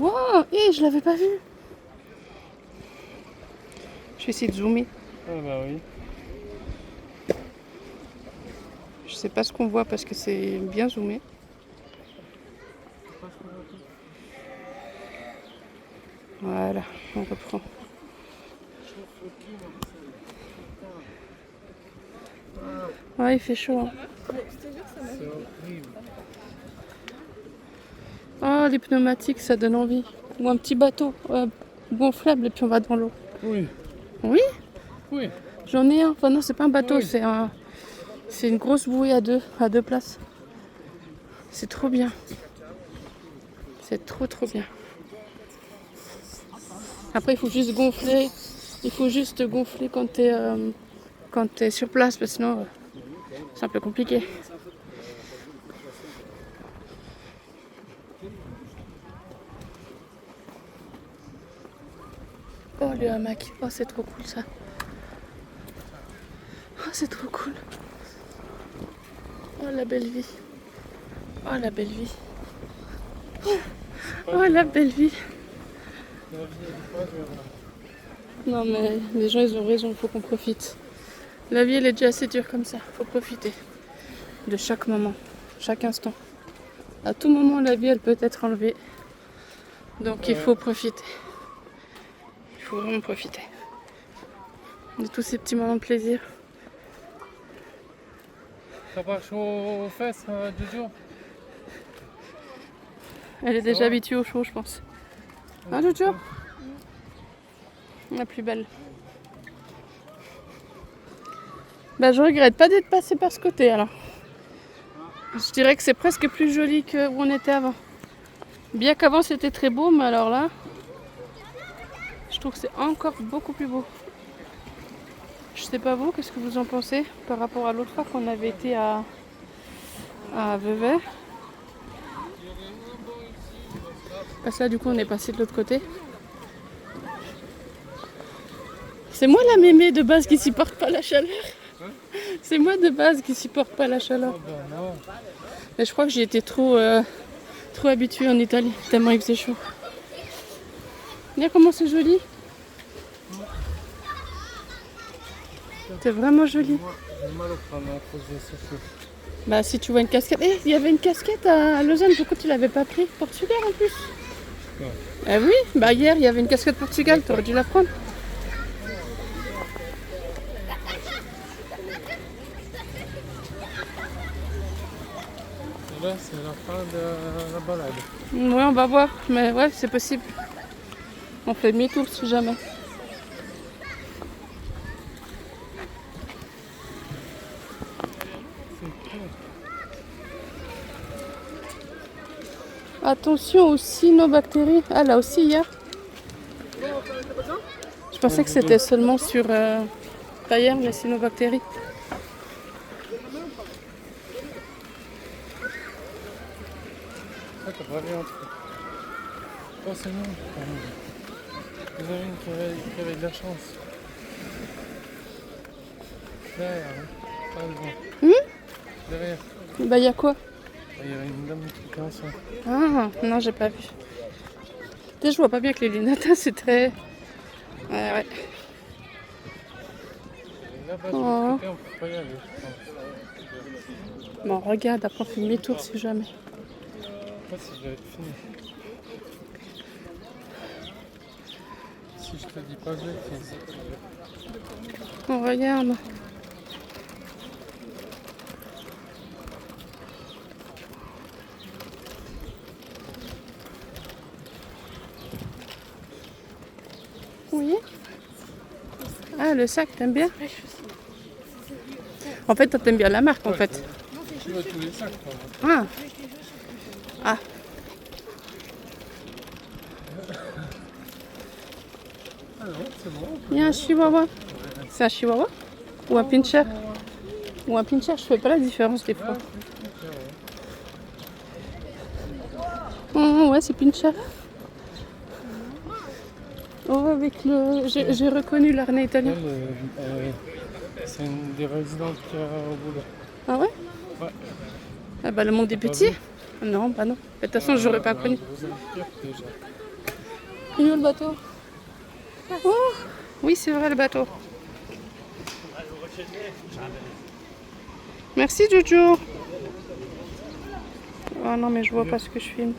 Wow, je l'avais pas vu. Je vais essayer de zoomer. Ah bah oui. Je sais pas ce qu'on voit parce que c'est bien zoomé. Voilà, on reprend. Ouais, il fait chaud. Hein. C'est horrible. Oh, les pneumatiques, ça donne envie. Ou un petit bateau gonflable et puis on va dans l'eau. Oui. Oui, Oui. j'en ai un. Enfin non, c'est pas un bateau, Oui. c'est une grosse bouée à deux places. C'est trop bien. C'est trop bien. Après, il faut juste gonfler. Il faut juste gonfler quand t'es sur place, parce que sinon, c'est un peu compliqué. Oh, le hamac. Oh, c'est trop cool, ça. Oh, c'est trop cool. Oh, la belle vie. Oh, la belle vie. Oh, la belle vie. La vie, elle est pas dure, là. Non, mais les gens, ils ont raison, il faut qu'on profite. La vie, elle est déjà assez dure comme ça. Il faut profiter de chaque moment, chaque instant. À tout moment, la vie, elle peut être enlevée. Donc, il faut profiter. Il faut vraiment profiter de tous ces petits moments de plaisir. T'as pas chaud aux fesses, Jojo? Elle est déjà va habituée au chaud, je pense. Hein, Jojo? La plus belle. Bah, je regrette pas d'être passée par ce côté alors. Je dirais que c'est presque plus joli que où on était avant. Bien qu'avant c'était très beau, mais alors là, je trouve que c'est encore beaucoup plus beau. Je sais pas vous, qu'est-ce que vous en pensez par rapport à l'autre fois qu'on avait été à Vevey. Parce que là, du coup, on est passé de l'autre côté. C'est moi la mémé de base qui supporte pas la chaleur. C'est moi de base qui supporte pas la chaleur. Oh bah non. Mais je crois que j'y étais trop habituée en Italie, tellement il faisait chaud. Regarde comment c'est joli. C'est vraiment joli. Moi, j'ai mal au crâne à cause de ce feu. Bah si tu vois une casquette. Il y avait une casquette à Lausanne, pourquoi tu l'avais pas pris? Portugal en plus. Ouais. Ah oui, bah hier il y avait une casquette Portugal, t'aurais dû la prendre. Là, c'est la fin de la balade. Ouais, on va voir, mais ouais, c'est possible. On fait demi-tour si jamais. C'est clair. Attention aux cyanobactéries. Ah, là aussi hier. Je pensais que c'était seulement sur Payerne, les cyanobactéries. Ah, t'as pas vu un truc. Oh, c'est bon. Vous avez une qui avait de la chance. Derrière, hein. Pas devant. Derrière. Bah, il y a quoi? Il y avait une dame qui était enceinte. Ah, non, j'ai pas vu. Peut-être je vois pas bien que les lunettes, c'est très... Ouais. Et là-bas, de Oh. l'autre côté, on peut pas y aller, je pense. Bon, regarde, après on fait demi-tour si jamais. Je sais pas si je vais être fini. Si je te dis pas que je fais. On regarde. Oui. Ah, le sac, t'aimes bien? En fait, t'aimes bien la marque, en fait. Tu vois tous les sacs, quoi. Ah. Ah. Ah non, c'est bon. Il y a un chihuahua. C'est un chihuahua? Ou un pincher? Ou un pincher, je fais pas la différence des fois. Oh, ouais, c'est pincher. Oh, avec le... J'ai reconnu l'arnais italien. C'est une des résidentes qu'il y a au boulot. Ah ouais? Ouais. Ah bah le monde est petit. Non, bah non. De toute façon, j'aurais pas connu. Déjà. Il est où le bateau? Oh, oui, c'est vrai le bateau. Merci Jojo. Oh non, mais je vois pas ce que je filme.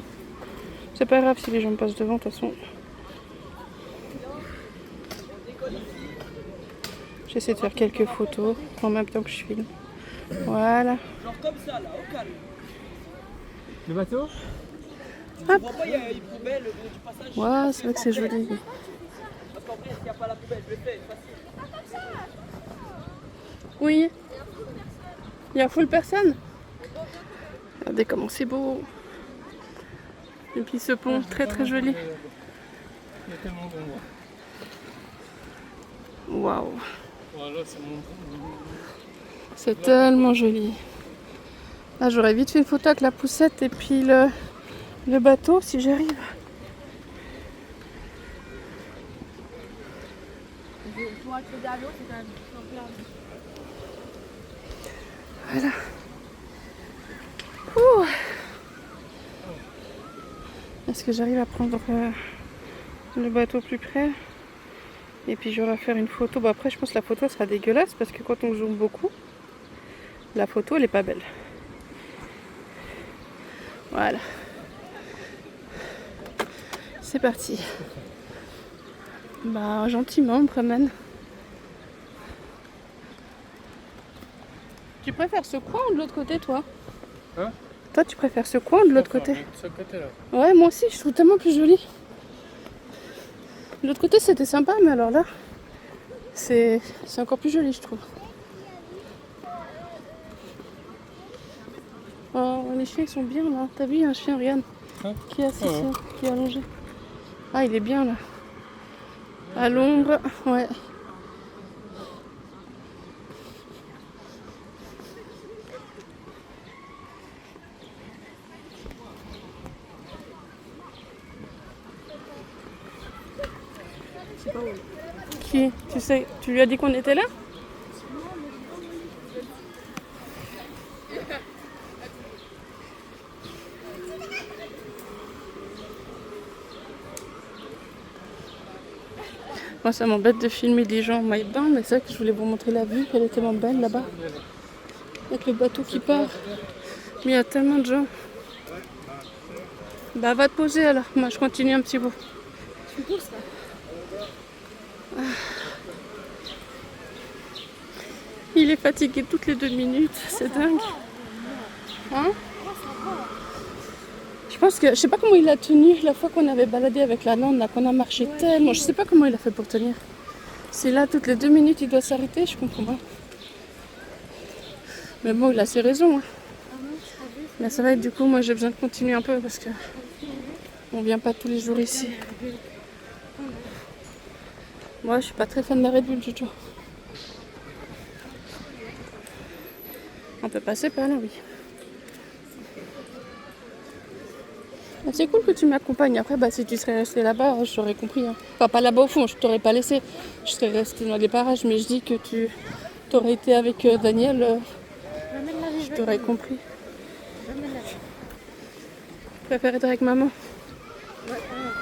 C'est pas grave si les gens me passent devant, de toute façon. J'essaie de faire quelques photos en même temps que je filme. Voilà. Genre comme ça, là, au calme. Le bateau? Hop. Tu vois pas, il y a une poubelle au bout du passage. Ouais, c'est vrai que c'est joli. Parce qu'en vrai, s'il n'y a pas la poubelle, je le fais, facile. Oui. Il y a full personne. Regardez comment c'est beau. Et puis ce pont, très très joli. Il y a tellement d'endroits. Waouh. Voilà, c'est mon. C'est tellement joli. Là, j'aurais vite fait une photo avec la poussette et puis le bateau si j'arrive. Voilà. Ouh. Est-ce que j'arrive à prendre le bateau plus près? Et puis j'aurai à faire une photo. Bon, après, je pense que la photo sera dégueulasse parce que quand on zoome beaucoup, la photo elle est pas belle. Voilà. C'est parti. Bah, gentiment, on me promène. Tu préfères ce coin ou de l'autre côté, toi? Hein? Toi, tu préfères ce coin ou de l'autre côté? De ce côté-là. Ouais, moi aussi, je trouve tellement plus joli. De l'autre côté, c'était sympa, mais alors là, c'est encore plus joli, je trouve. Oh, les chiens, ils sont bien, là. T'as vu, il y a un chien, regarde, Hein? qui est assis, Ah ouais. qui est allongé. Ah, il est bien, là. À l'ombre, ouais. Qui? Tu sais, tu lui as dit qu'on était là? Moi, ça m'embête de filmer des gens en maillot de bain, mais c'est vrai que je voulais vous montrer la vue, elle est tellement belle là-bas. Avec le bateau qui part. Mais il y a tellement de gens. Bah, va te poser alors. Moi, je continue un petit bout. Ah. Il est fatigué toutes les 2 minutes, c'est dingue. Hein? Je pense que, je sais pas comment il a tenu la fois qu'on avait baladé avec la lande, là, qu'on a marché tellement. Je sais pas comment il a fait pour tenir. C'est là, toutes les 2 minutes, il doit s'arrêter, je comprends pas. Mais bon, il a ses raisons. Hein. Mais ça va être du coup, moi j'ai besoin de continuer un peu parce que on vient pas tous les jours ici. Moi, je suis pas très fan de la Red Bull du tout. On peut passer par là, oui. Ah, c'est cool que tu m'accompagnes. Après, bah, si tu serais resté là-bas, j'aurais compris. Hein. Enfin, pas là-bas au fond, je t'aurais pas laissé. Je serais resté dans les parages, mais je dis que tu aurais été avec Daniel. Je t'aurais compris. Je préfère être avec maman.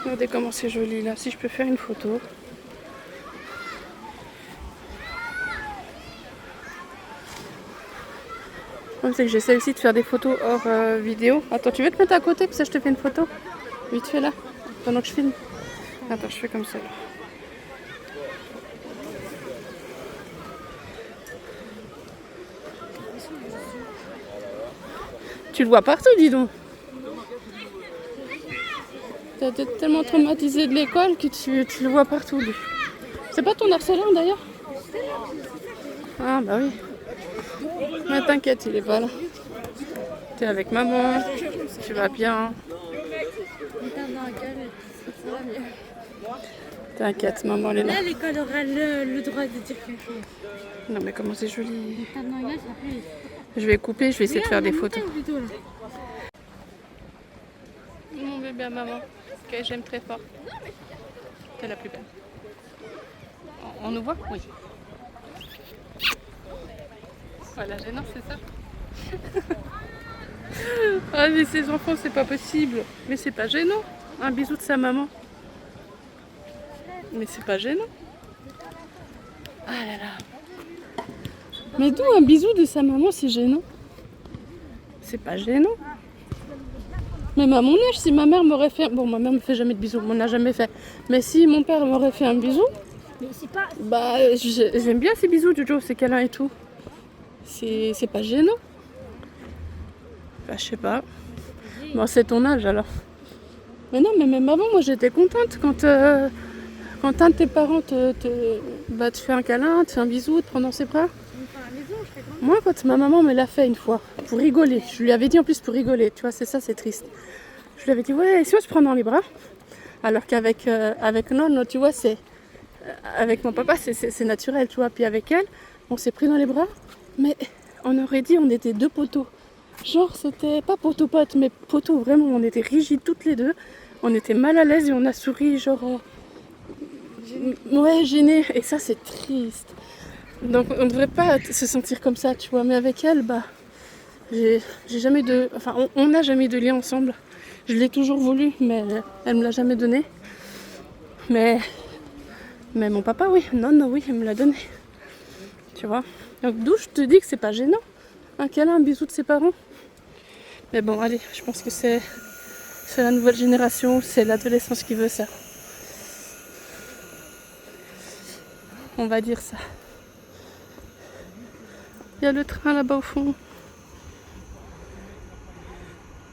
Regardez comment c'est joli là. Si je peux faire une photo. C'est que j'essaie aussi de faire des photos hors vidéo. Attends, tu veux te mettre à côté, puis ça je te fais une photo vite fait là, pendant que je filme. Attends, je fais comme ça. Là. Tu le vois partout, dis donc. T'as été tellement traumatisé de l'école que tu le vois partout, lui. C'est pas ton harceleur d'ailleurs? Ah bah oui. Mais t'inquiète, il est pas là. T'es avec maman, tu vas bien. T'inquiète, maman elle est là. Là, l'école aura le droit de dire quelque chose. Non mais comment c'est joli. Je vais couper, je vais essayer de faire des photos. Mon bébé à maman, que j'aime très fort. T'es la plus belle. On nous voit? Oui. Voilà, gênant, c'est ça. Ah mais ces enfants, c'est pas possible. Mais c'est pas gênant. Un bisou de sa maman. Mais c'est pas gênant. Ah là là. Mais d'où un bisou de sa maman, c'est gênant? C'est pas gênant. Même à mon âge, si ma mère m'aurait fait... Bon, ma mère me fait jamais de bisous, on n'a jamais fait. Mais si mon père m'aurait fait un bisou... Mais c'est pas... Bah, j'aime bien ces bisous, Jojo, ces câlins et tout. C'est pas gênant. Bah, je sais pas. Bon, c'est ton âge, alors. Mais non, mais même avant, moi, j'étais contente quand un de tes parents te fait un câlin, te fait un bisou, te prend dans ses bras. Moi, quand ma maman me l'a fait une fois, pour rigoler, je lui avais dit en plus pour rigoler, tu vois, c'est ça, c'est triste. Je lui avais dit, ouais, si on se prend dans les bras, alors qu'avec non, tu vois, c'est avec mon papa, c'est naturel, tu vois, puis avec elle, on s'est pris dans les bras, mais on aurait dit on était 2 poteaux. Genre, c'était pas poteau-pote, mais poteau, vraiment, on était rigides toutes les deux, on était mal à l'aise et on a souri, genre, ouais, gênés, et ça, c'est triste. Donc on ne devrait pas se sentir comme ça, tu vois. Mais avec elle, bah, j'ai jamais de... Enfin, on n'a jamais de lien ensemble. Je l'ai toujours voulu, mais elle me l'a jamais donné. Mais mon papa, oui. Non, oui, elle me l'a donné. Tu vois. Donc d'où je te dis que c'est pas gênant. Un câlin, un bisou de ses parents. Mais bon, allez, je pense que c'est la nouvelle génération, c'est l'adolescence qui veut ça. On va dire ça. Il y a le train là-bas au fond.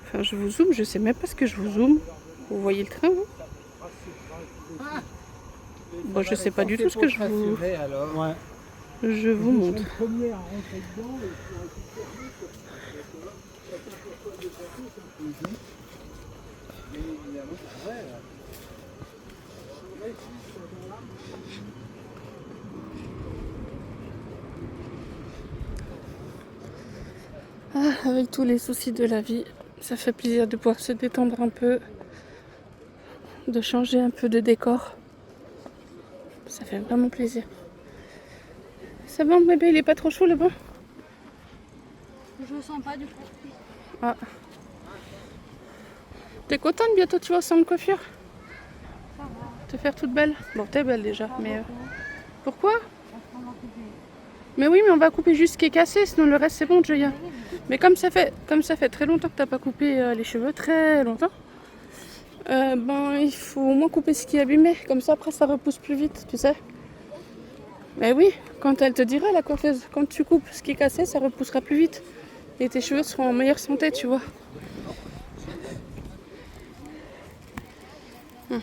Enfin, je vous zoome, je sais même pas ce que je vous zoome. Vous voyez le train, vous? Bon, je sais pas du tout ce que je vous... Je vous montre. Ah, avec tous les soucis de la vie, ça fait plaisir de pouvoir se détendre un peu, de changer un peu de décor. Ça fait vraiment plaisir. Ça va, mon bébé, il est pas trop chaud là-bas? Je le sens pas du coup. Ah. T'es contente bientôt tu vas au salon de coiffure? Ça va. Te faire toute belle? Bon, t'es belle déjà, mais... Pourquoi? Mais oui, mais on va couper juste ce qui est cassé, sinon le reste c'est bon, Joya. Mais comme ça fait très longtemps que t'as pas coupé les cheveux, très longtemps, ben il faut au moins couper ce qui est abîmé, comme ça après ça repousse plus vite, tu sais. Mais oui, quand elle te dira la coiffeuse, quand tu coupes ce qui est cassé, ça repoussera plus vite. Et tes cheveux seront en meilleure santé, tu vois. I'm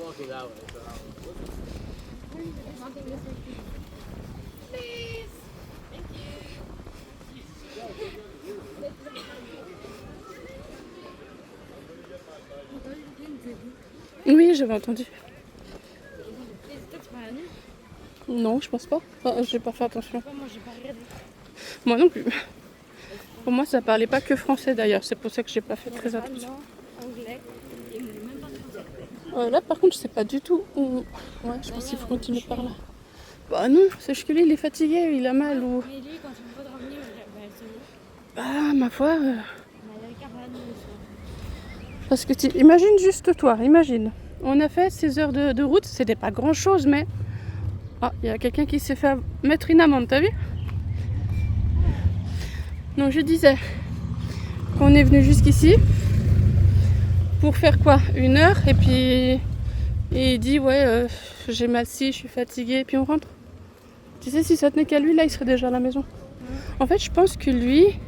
walking that way, so. Oui, j'avais entendu. Et toi, tu m'as dit? Non, je pense pas. Enfin, j'ai pas fait attention. Moi, j'ai pas regardé. Moi non plus. Pour moi, ça parlait pas que français d'ailleurs. C'est pour ça que j'ai pas fait très attention. Anglais. Et même pas français. Là, par contre, je sais pas du tout où. Ouais, je pense qu'il faut continuer par là. Bah non, c'est juste que lui, il est fatigué, il a mal ou. Mais lui, quand il me voit de revenir, elle se voit. Ah, ma foi. Elle avait carrément le soir. Parce que imagine juste toi, imagine. On a fait 16 heures de route, c'était pas grand chose, mais. Ah, il y a quelqu'un qui s'est fait mettre une amende, t'as vu? Donc je disais qu'on est venu jusqu'ici pour faire quoi? 1 heure et puis il dit ouais j'ai mal si, je suis fatiguée et puis on rentre. Tu sais si ça tenait qu'à lui là il serait déjà à la maison. En fait je pense que lui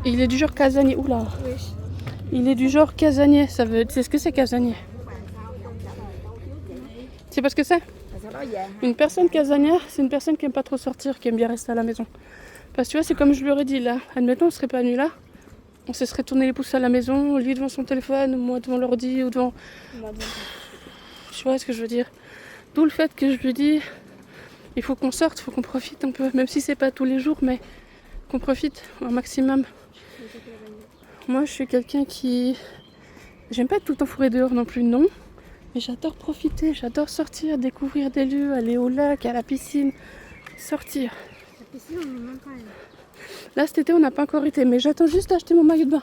il est du genre casanier. Oula. Oui. Il est du genre casanier. Ça veut. Tu sais ce que c'est casanier? Tu sais pas ce que c'est? Une personne casanière, c'est une personne qui aime pas trop sortir, qui aime bien rester à la maison. Parce que tu vois, c'est comme je lui aurais dit là. Admettons, on serait pas venu là. On se serait tourné les pouces à la maison, lui devant son téléphone, moi devant l'ordi ou devant. Tu vois ce que je veux dire? D'où le fait que je lui dis il faut qu'on sorte, il faut qu'on profite un peu. Même si c'est pas tous les jours, mais qu'on profite un maximum. Moi, je suis quelqu'un qui. J'aime pas être tout le temps fourré dehors non plus, non. Mais j'adore profiter, j'adore sortir, découvrir des lieux, aller au lac, à la piscine, sortir. La piscine, on n'est même pas allé. Là cet été on n'a pas encore été, mais j'attends juste d'acheter mon maillot de bain.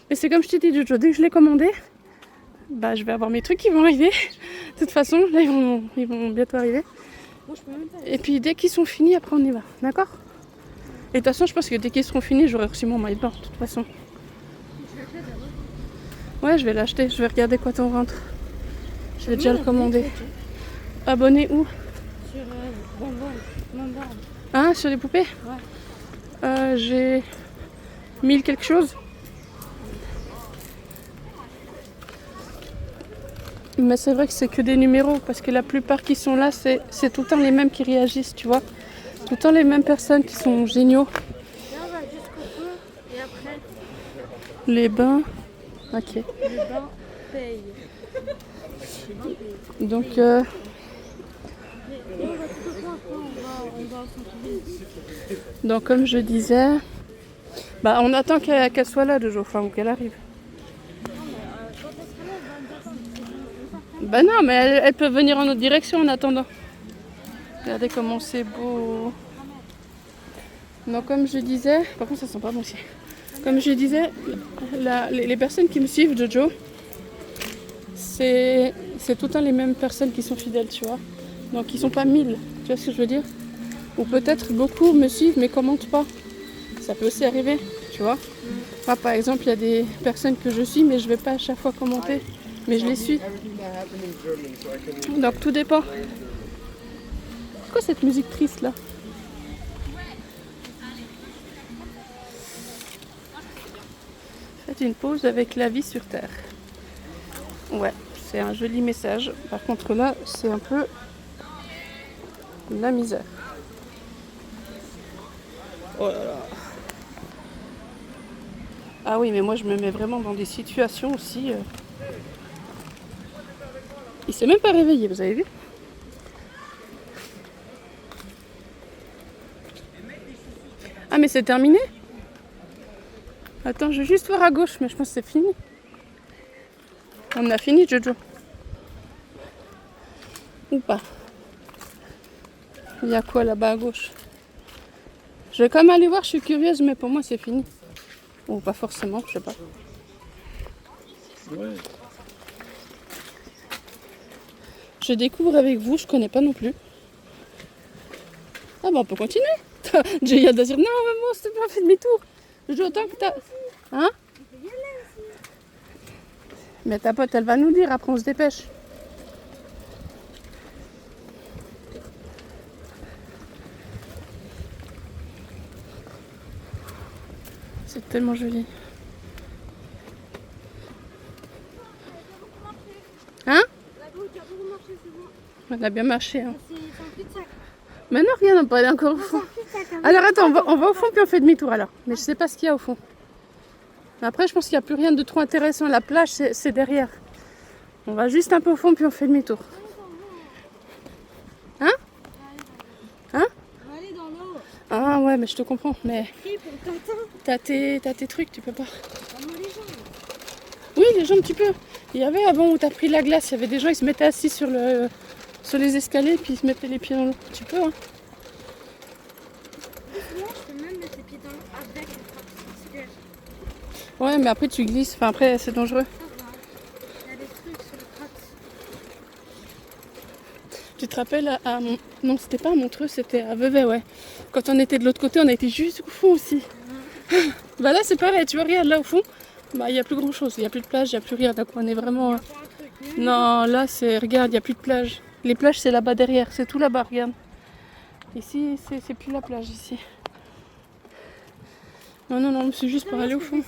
Mais c'est comme je t'ai dit Jojo, dès que je l'ai commandé, bah je vais avoir mes trucs qui vont arriver. De toute façon, là ils vont bientôt arriver. Moi, je peux même pas. Et puis dès qu'ils sont finis, après on y va, d'accord? Et de toute façon je pense que dès qu'ils seront finis, j'aurai reçu mon maillot de bain, de toute façon. Ouais, je vais l'acheter, je vais regarder quand on rentre. Je vais déjà le commander. Abonné où? Sur Bonbon. Hein, sur les poupées? Ouais. J'ai 1000 quelque chose. Mais c'est vrai que c'est que des numéros parce que la plupart qui sont là, c'est tout le temps les mêmes qui réagissent, tu vois. Tout le temps les mêmes personnes qui sont géniaux. Là, on va jusqu'au feu et après, Les bains. Ok. le bain paye. Donc, Mais on va tout au feu, après, on va au centre-ville. donc comme je disais, bah on attend qu'elle soit là de jour, enfin ou qu'elle arrive. Quand est-ce que là, elle va me dire? Bah non, mais elle peut venir en notre direction en attendant. Regardez comment c'est beau. Donc comme je disais, par contre ça sent pas bon aussi. Comme je disais, les personnes qui me suivent, Jojo, c'est tout le temps les mêmes personnes qui sont fidèles, tu vois. Donc ils sont pas 1000, tu vois ce que je veux dire? Ou peut-être beaucoup me suivent mais commentent pas. Ça peut aussi arriver, tu vois. Moi par exemple, il y a des personnes que je suis mais je vais pas à chaque fois commenter. Mais je les suis. Donc tout dépend. C'est quoi cette musique triste là? Faites une pause avec la vie sur Terre. Ouais, c'est un joli message. Par contre là, c'est un peu la misère. Oh là là. Ah oui, mais moi je me mets vraiment dans des situations aussi. Il s'est même pas réveillé, vous avez vu? Ah mais c'est terminé? Attends, je vais juste voir à gauche, mais je pense que c'est fini. On a fini, Jojo. Ou pas? Il y a quoi là-bas à gauche? Je vais quand même aller voir, je suis curieuse, mais pour moi c'est fini. Ou pas forcément, je sais pas. Ouais. Je découvre avec vous, je connais pas non plus. Ah bah on peut continuer. J'ai hâte de dire non maman, c'est pas fait demi-tour. Je autant que t'as. Hein? Mais ta pote elle va nous dire, après on se dépêche. C'est tellement joli. Hein? On a bien marché. Hein. C'est un cul-de-sac. Maintenant, regarde, on peut aller encore au fond. Alors attends, on va au fond puis on fait demi-tour alors. Mais je sais pas ce qu'il y a au fond. Après, je pense qu'il n'y a plus rien de trop intéressant. La plage, c'est derrière. On va juste un peu au fond puis on fait demi-tour. Hein? Hein? On va aller dans l'eau. Ah ouais, mais je te comprends. Mais Pris pour Tintin. t'as tes trucs, tu peux pas. Vraiment les gens. Oui, les gens, tu peux. Il y avait avant où t'as pris la glace, il y avait des gens, ils se mettaient assis sur les escaliers puis ils se mettaient les pieds dans l'eau. Tu peux, hein? Moi, je peux même mettre les pieds dans l'eau avec le tracteur. Ouais, mais après tu glisses. Enfin, après, c'est dangereux. Il y a des trucs sur le tracteur. Tu te rappelles Non, c'était pas à Montreux, c'était à Vevey, ouais. Quand on était de l'autre côté, on a été juste au fond aussi. Bah là, c'est pareil, tu vois, regarde là au fond. Bah, il n'y a plus grand chose, il n'y a plus de plage, il n'y a plus rien. Donc on est vraiment. Non, là, c'est. Regarde, il n'y a plus de plage. Les plages, c'est là-bas derrière, c'est tout là-bas, regarde. Ici, c'est plus la plage ici. Non, non, non, c'est juste pour aller au fond.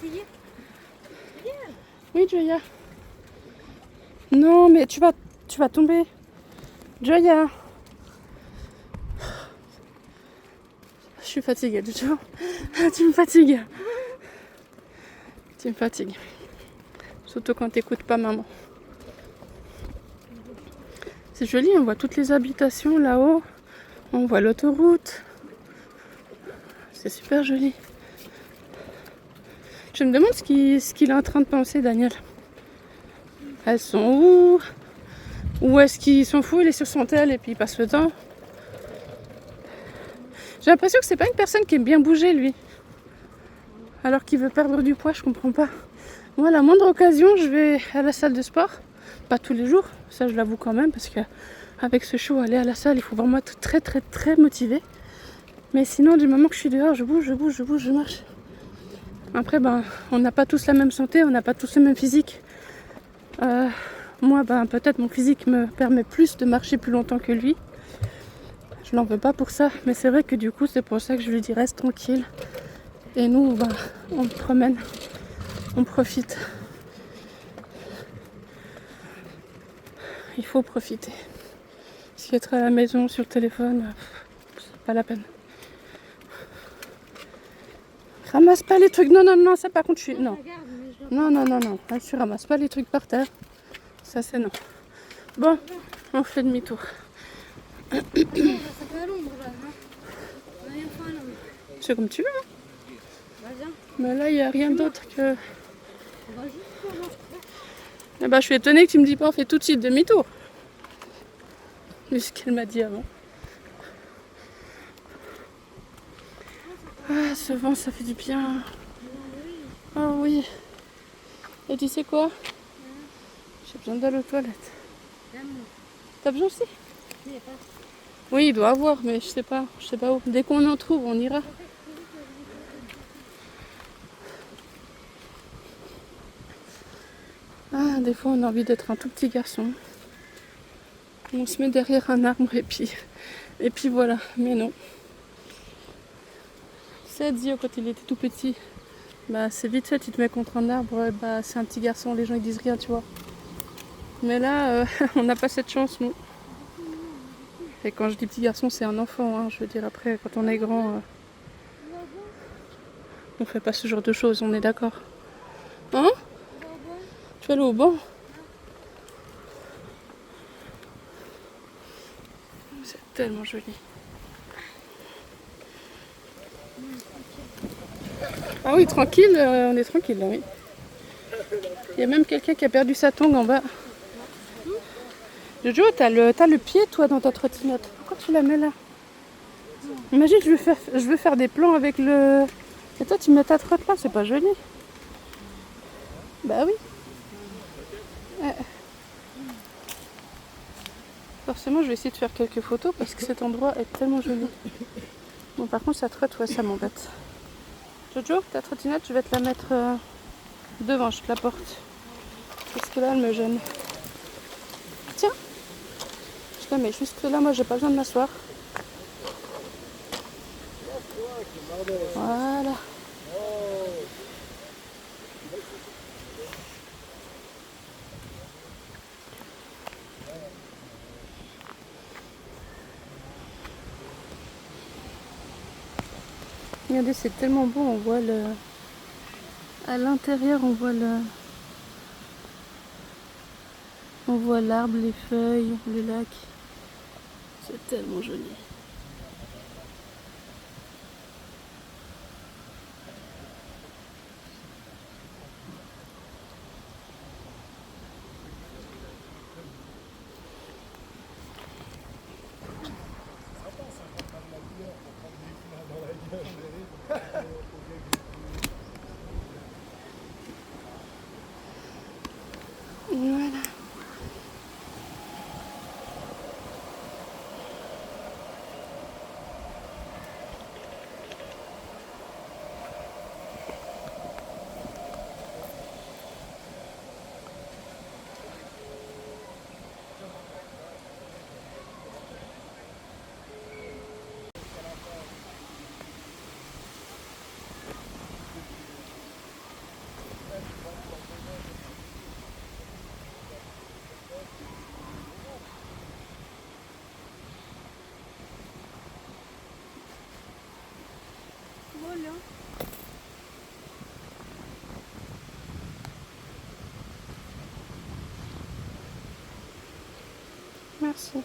Oui, Joya. Non, mais tu vas tomber. Joya. Je suis fatiguée, tu vois. Tu me fatigues. Tu me fatigues. Surtout quand t'écoutes pas maman. C'est joli, on voit toutes les habitations là-haut. On voit l'autoroute. C'est super joli. Je me demande ce qu'il est en train de penser, Daniel. Elles sont où? Ou est-ce qu'il s'en fout, il est sur son tel et puis il passe le temps? J'ai l'impression que c'est pas une personne qui aime bien bouger, lui. Alors qu'il veut perdre du poids, je comprends pas. Moi, à la moindre occasion, je vais à la salle de sport. Pas tous les jours, ça je l'avoue quand même, parce qu'avec ce chaud, aller à la salle, il faut vraiment être très très très motivé. Mais sinon, du moment que je suis dehors, je bouge, je marche. Après, ben, on n'a pas tous la même santé, on n'a pas tous le même physique. Moi, ben, peut-être mon physique me permet plus de marcher plus longtemps que lui. Je l'en veux pas pour ça, mais c'est vrai que du coup, c'est pour ça que je lui dis reste tranquille. Et nous, ben, on se promène, on profite. Il faut profiter. Si être à la maison, sur le téléphone, c'est pas la peine. Ramasse pas les trucs. Non, non, non, ça par contre, je suis... Non. Non, non, non, non. Tu ramasses pas les trucs par terre. Ça, c'est non. Bon, on fait demi-tour. Ça peut à l'ombre là, non? On va aller enfin à l'ombre. C'est comme tu veux. Hein. Bah viens. Mais là, il n'y a rien d'autre que... On va juste pour voir. Eh ben, je suis étonnée que tu me dis pas on fait tout de suite demi-tour. Vu ce qu'elle m'a dit avant. Ah, ce vent, ça fait du bien. Oh oui. Et tu sais quoi? J'ai besoin d'aller aux toilettes. T'as besoin aussi? Oui, il doit avoir, mais je sais pas où. Dès qu'on en trouve, on ira. Ah, des fois, on a envie d'être un tout petit garçon. On se met derrière un arbre et puis voilà. Mais non. C'est dit quand il était tout petit. Bah, c'est vite fait, tu te mets contre un arbre, bah, c'est un petit garçon, les gens ils disent rien, tu vois. Mais là, on n'a pas cette chance, nous. Et quand je dis petit garçon, c'est un enfant, hein. Je veux dire, après, quand on est grand, on fait pas ce genre de choses, on est d'accord. Hein? Tu vas aller au banc? C'est tellement joli. Ah oui, tranquille, on est tranquille là, oui. Il y a même quelqu'un qui a perdu sa tongue en bas. Jojo, t'as le pied toi dans ta trottinette. Pourquoi tu la mets là? Imagine, je veux faire des plans avec le... Et toi tu mets ta trotte là, c'est pas joli. Bah oui. Forcément, je vais essayer de faire quelques photos parce que cet endroit est tellement joli. Bon, par contre, sa trotte, ouais, ça m'embête. Jojo, ta trottinette, je vais te la mettre devant, je te la porte. Parce que là, elle me gêne. Tiens, je la mets juste là, moi, j'ai pas besoin de m'asseoir. Voilà. Regardez, c'est tellement beau, on voit le... À l'intérieur, on voit le... On voit l'arbre, les feuilles, le lac. C'est tellement joli. Voilà. Voilà. Merci.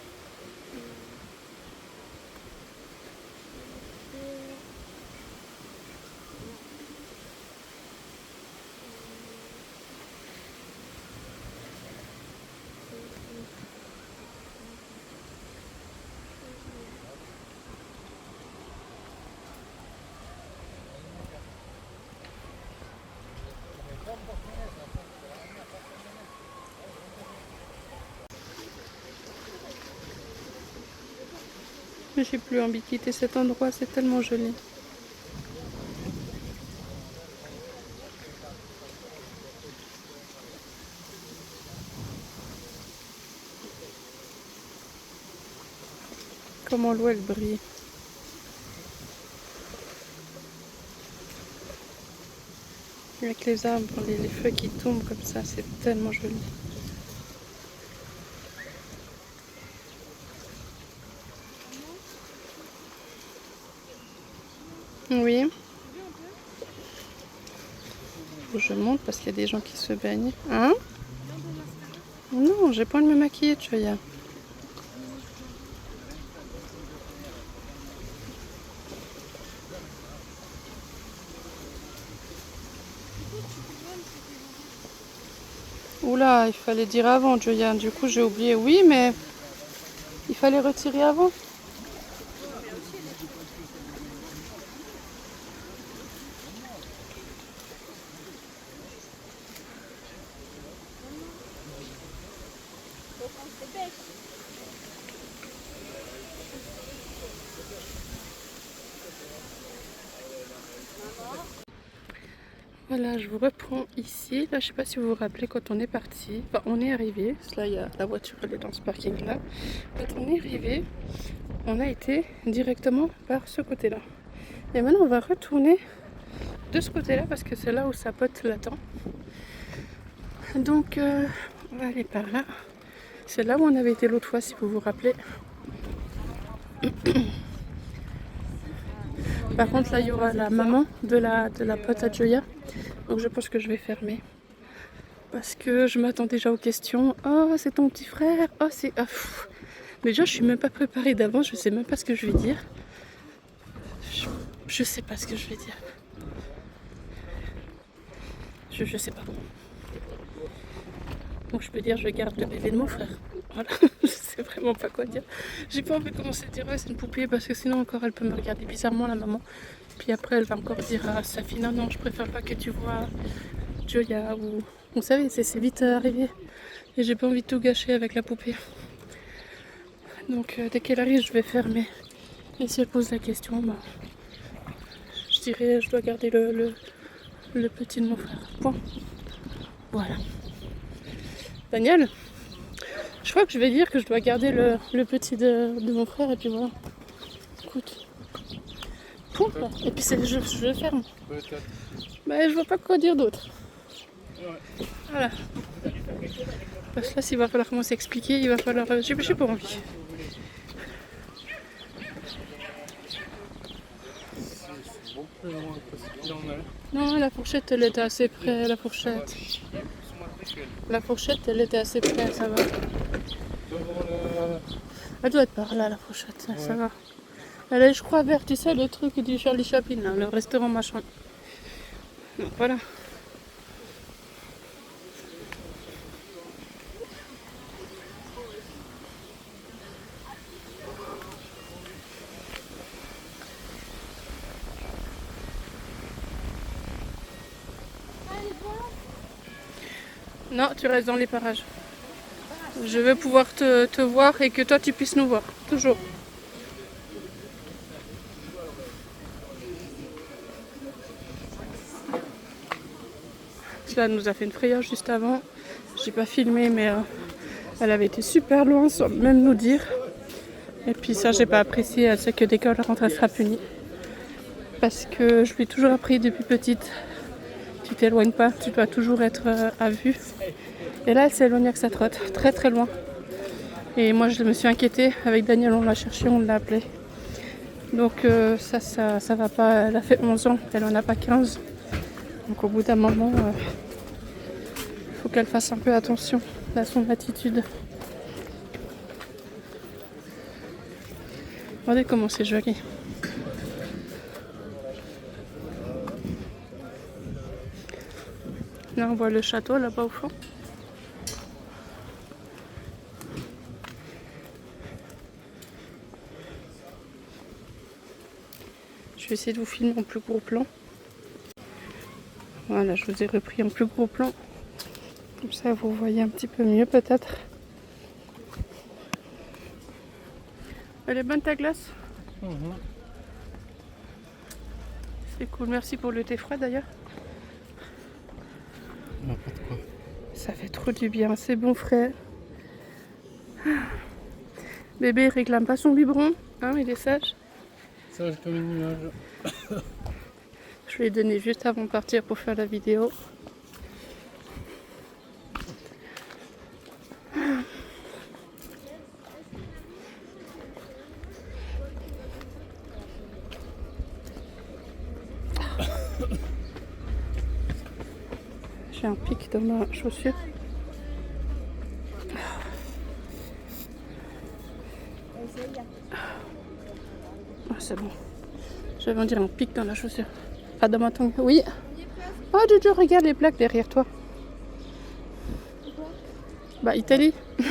Mais j'ai plus envie de quitter cet endroit, c'est tellement joli. Comment l'eau elle brille. Avec les arbres, les feuilles qui tombent comme ça, c'est tellement joli. Oui. Faut que je monte parce qu'il y a des gens qui se baignent. Hein? Non, j'ai pas envie de me maquiller, Choya. Oula, il fallait dire avant, Joyan. Du coup, j'ai oublié. Oui, mais il fallait retirer avant. Voilà, je vous reprends ici. Là, je sais pas si vous vous rappelez quand on est parti. Enfin, on est arrivé. Là, il y a la voiture, elle est dans ce parking-là. Quand on est arrivé, on a été directement par ce côté-là. Et maintenant, on va retourner de ce côté-là parce que c'est là où sa pote l'attend. Donc, on va aller par là. C'est là où on avait été l'autre fois, si vous vous rappelez. Par contre, là, il y aura la maman de la pote à Joya. Donc, je pense que je vais fermer. Parce que je m'attends déjà aux questions. Oh, c'est ton petit frère. Oh, c'est... Ah, déjà, je suis même pas préparée d'avance. Je sais même pas ce que je vais dire. Je sais pas ce que je vais dire. Je sais pas. Donc, je peux dire, je garde le bébé de mon frère. Voilà, je sais vraiment pas quoi dire. J'ai pas envie de commencer à dire ouais, c'est une poupée parce que sinon encore elle peut me regarder bizarrement la maman. Puis après elle va encore dire à sa fille non, je préfère pas que tu vois Joya ou... Vous savez, c'est vite arrivé. Et j'ai pas envie de tout gâcher avec la poupée. Donc dès qu'elle arrive je vais fermer. Et si elle pose la question, bah, je dirais je dois garder le petit de mon frère. Bon, voilà. Daniel, je crois que je vais dire que je dois garder le petit de mon frère et puis voilà. Écoute. Pouf, et puis je le ferme. Mais je vois pas quoi dire d'autre. Voilà. Parce que là, s'il va falloir commencer à expliquer, il va falloir... J'ai pas envie. C'est bon. peu loin parce qu'il en a. Non, la fourchette, elle était assez près, la fourchette. La fourchette, elle était assez près, ça va. Devant le... Elle doit être par là, la fourchette, ça va. Elle est, je crois, vers, tu sais, le truc du Charlie Chaplin, là, le restaurant machin. Donc, voilà. Non, tu restes dans les parages. Je veux pouvoir te voir et que toi tu puisses nous voir. Toujours. Cela nous a fait une frayeur juste avant. J'ai pas filmé, mais elle avait été super loin sans même nous dire. Et puis ça, j'ai pas apprécié. Elle sait que dès qu'elle rentre, elle sera punie. Parce que je lui ai toujours appris depuis petite. Tu t'éloignes pas, tu dois toujours être à vue. Et là, elle s'est éloignée avec sa trotte, très très loin. Et moi, je me suis inquiétée. Avec Daniel, on l'a cherché, on l'a appelé. Donc ça va pas. Elle a fait 11 ans, elle en a pas 15. Donc au bout d'un moment, il faut qu'elle fasse un peu attention à son attitude. Regardez comment c'est joli. Là, on voit le château là-bas au fond. Je vais essayer de vous filmer en plus gros plan. Voilà, je vous ai repris en plus gros plan. Comme ça, vous voyez un petit peu mieux peut-être. Elle est bonne ta glace? C'est cool, merci pour le thé froid d'ailleurs. N'importe quoi. Ça fait trop du bien, c'est bon frais. Bébé il réclame pas son biberon, hein, il est sage. Sage comme une nuage. Je lui ai donné juste avant de partir pour faire la vidéo. J'ai un pic dans ma chaussure. Ah, c'est bon. J'avais en dire un pic dans la chaussure. Pas dans ma tongue. Oui. Oh Jojo, regarde les plaques derrière toi. Bah Italie. On y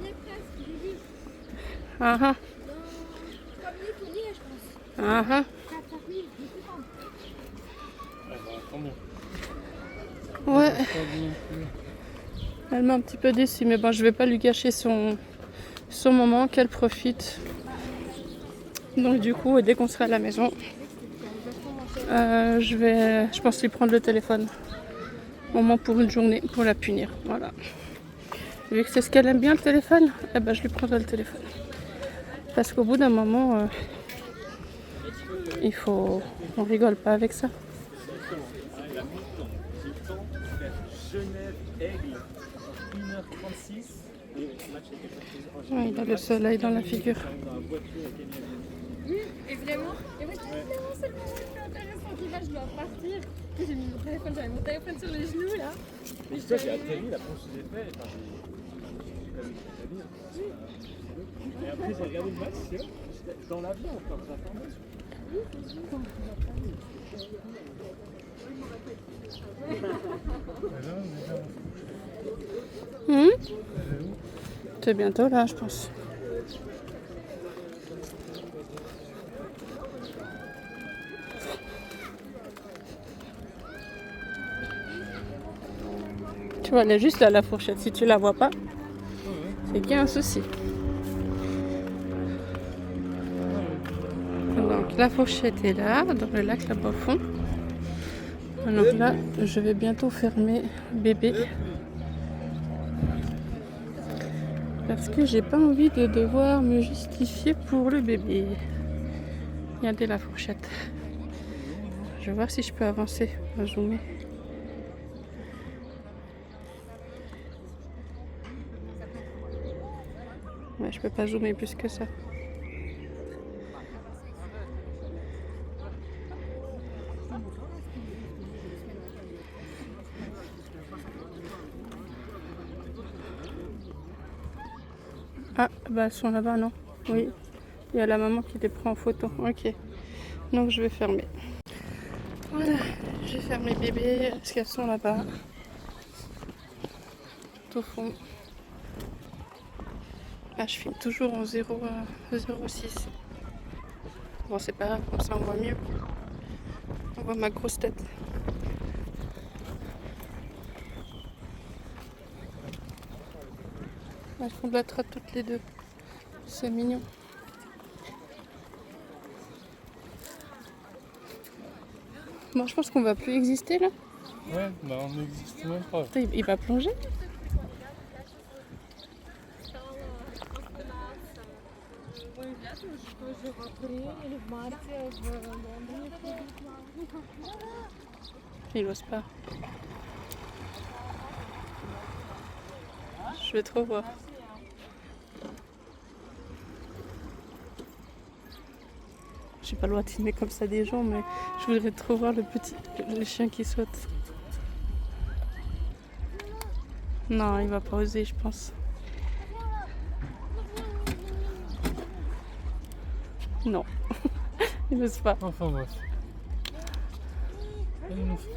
est presque, j'ai vu. Ah ah. Dans 3 minutes, on y est, je pense. Ah ah. 4 minutes, je sais pas. Ah bah, tant mieux. Ouais. Pas bien plus. Elle m'a un petit peu déçue, mais bon, je vais pas lui gâcher son moment, qu'elle profite. Donc du coup, dès qu'on sera à la maison, je pense lui prendre le téléphone. Au moins pour une journée, pour la punir. Voilà. Vu que c'est ce qu'elle aime bien le téléphone, eh ben, je lui prendrai le téléphone. Parce qu'au bout d'un moment, on rigole pas avec ça. Genève-Aigle, 1h36. Ouais, il a le soleil dans la figure. Et vraiment, et moi je dis non, c'est le moment le plus intéressant qui va, je dois partir. Et j'ai mis mon téléphone, j'avais mon téléphone sur les genoux là. Mais toi, j'ai atterri, la planche que j'ai fait, enfin, j'ai quand même fait. Et après, j'ai regardé le match, j'étais dans l'avion encore, j'attendais. C'est bientôt là, je pense. Tu vois, elle est juste là, la fourchette. Si tu la vois pas, c'est qu'il y a un souci. Donc la fourchette est là, dans le lac là-bas au fond. Alors là, je vais bientôt fermer bébé. Parce que j'ai pas envie de devoir me justifier pour le bébé. Regardez la fourchette. Je vais voir si je peux avancer, zoomer. Ouais, je peux pas zoomer plus que ça. Ah, bah elles sont là-bas, non? Oui. Il y a la maman qui les prend en photo. Ok. Donc je vais fermer. Voilà. Je vais fermer bébé parce qu'elles sont là-bas. Tout au fond. Là, je filme toujours en 0,6. Bon, c'est pas grave, comme ça on voit mieux. On voit ma grosse tête. Elles font de la traite toutes les deux. C'est mignon. Bon, je pense qu'on va plus exister là. Ouais, bah on n'existe même pas. Putain, il va plonger. Il ose pas. Je vais trop voir. J'ai pas le droit de filmer comme ça des gens, mais je voudrais trop voir le chien qui saute. Non, il va pas oser, je pense. Non, il n'ose pas. Enfin bref. Allez, mon frère.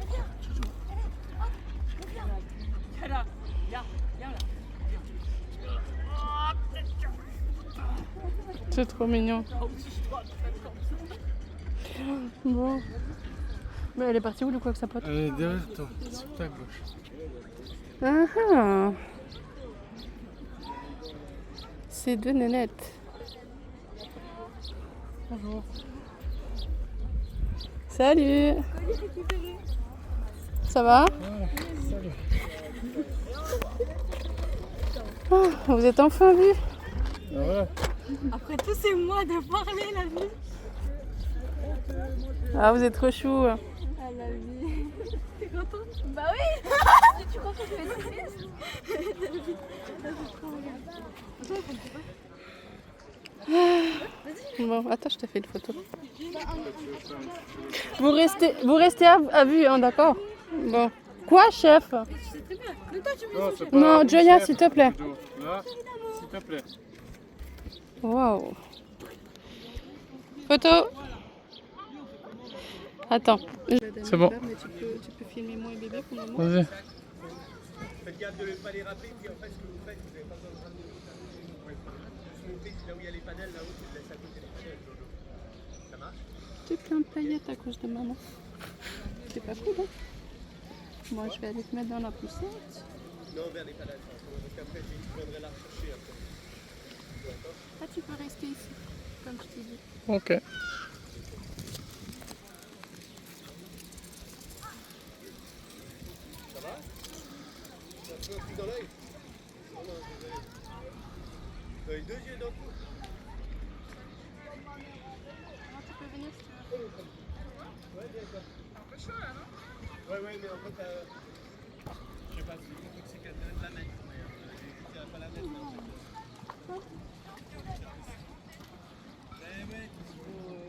C'est trop mignon. Bon. Mais elle est partie où de quoi que ça pote? Elle est derrière toi, sur ta gauche. Ah ah. C'est deux nénettes. Bonjour. Salut. Ça va? Ah, salut. Ah, vous êtes enfin vus? Ah ouais. Après tous ces mois de parler, la vie. Ah, vous êtes trop chou. Ah, la vie. T'es contente? Bah oui. Tu crois que je fais des fesses? Bon, attends, je te fais une photo. Vous restez à vue, hein, d'accord? Bon. Quoi, chef? C'est très bien. Mais toi, tu me Non, c'est pas Non, une Joya, chef, s'il te plaît. Joe. Là, s'il te plaît. Waouh. Photo. Attends. C'est bon. Mais tu peux filmer moi et bébé pour le moment. Vas-y. Faites gaffe de ne pas les râper, puis en fait, ce que vous faites, vous n'avez pas besoin de ramener tout ça. Juste monter là où il y a les panels, là-haut, tu te laisses à côté des panels, Jojo. Ça marche? T'es plein de paillettes à cause de maman. C'est pas cool, hein? Moi, je vais aller te mettre dans la poussette. Non, vers les panels, parce qu'après, je viendrai la rechercher après. D'accord? Ah, tu peux rester ici, comme je t'ai dit. Ok. Un peu plus dans l'œil? Oh non, désolé. Les deux yeux d'un coup. Tu peux venir si tu veux. Ouais, d'accord. Un peu chaud là, non? Ouais, mais en fait, je sais pas si c'est qu'elle devait la mettre, mais elle va pas la mettre.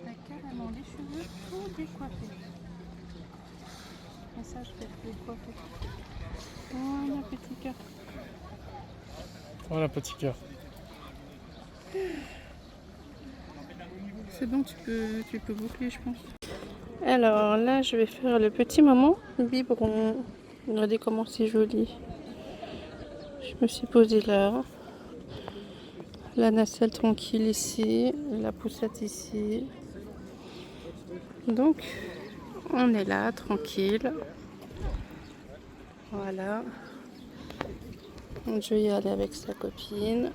T'as carrément les cheveux tout décoiffés. Et ça, je vais te décoiffer. Voilà, petit cœur. Voilà, petit cœur. C'est bon, tu peux boucler, je pense. Alors là, je vais faire le petit moment biberon. Regardez comment c'est joli. Je me suis posée là. La nacelle tranquille ici. La poussette ici. Donc, on est là, tranquille. Voilà. Je vais y aller avec sa copine.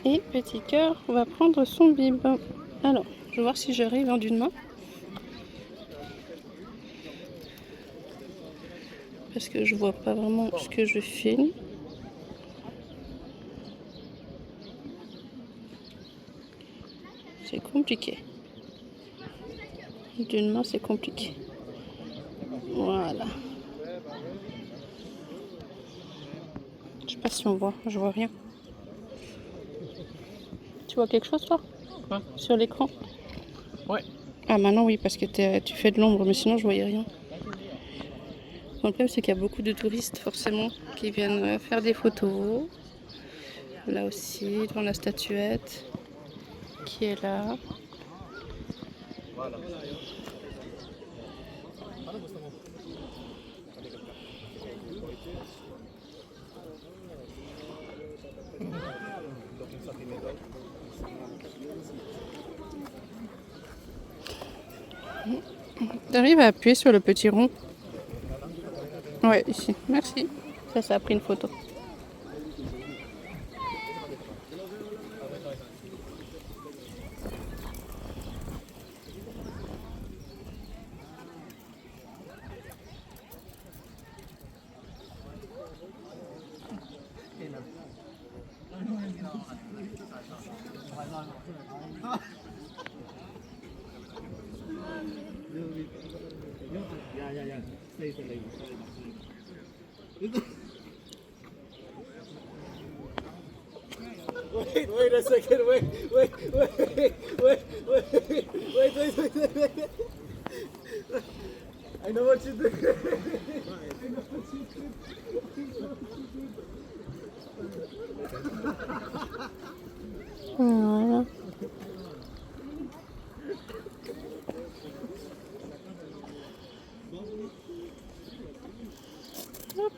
Et petit cœur va prendre son bib. Alors, je vais voir si j'arrive en d'une main. Parce que je vois pas vraiment ce que je filme. C'est compliqué. D'une main, c'est compliqué. Voilà. Je sais pas si on voit, je vois rien. vois quelque chose, toi? Quoi? Sur l'écran? Ouais. Ah, maintenant, oui, parce que tu fais de l'ombre, mais sinon, je voyais rien. Le problème, c'est qu'il y a beaucoup de touristes, forcément, qui viennent faire des photos. Là aussi, devant la statuette, qui est là. T'arrives à appuyer sur le petit rond? Ouais, ici. Merci. Ça a pris une photo. Wait a second, wait. I know what you did. Voilà. Hop.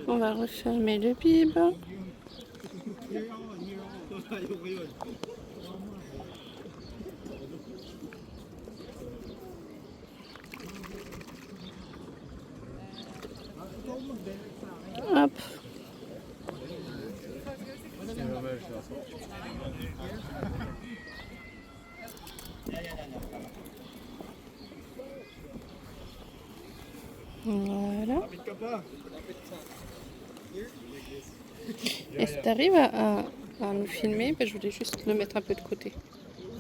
On va refermer le bib. Hop. Voilà. Et si t'arrives à nous filmer, ben, je voulais juste le mettre un peu de côté.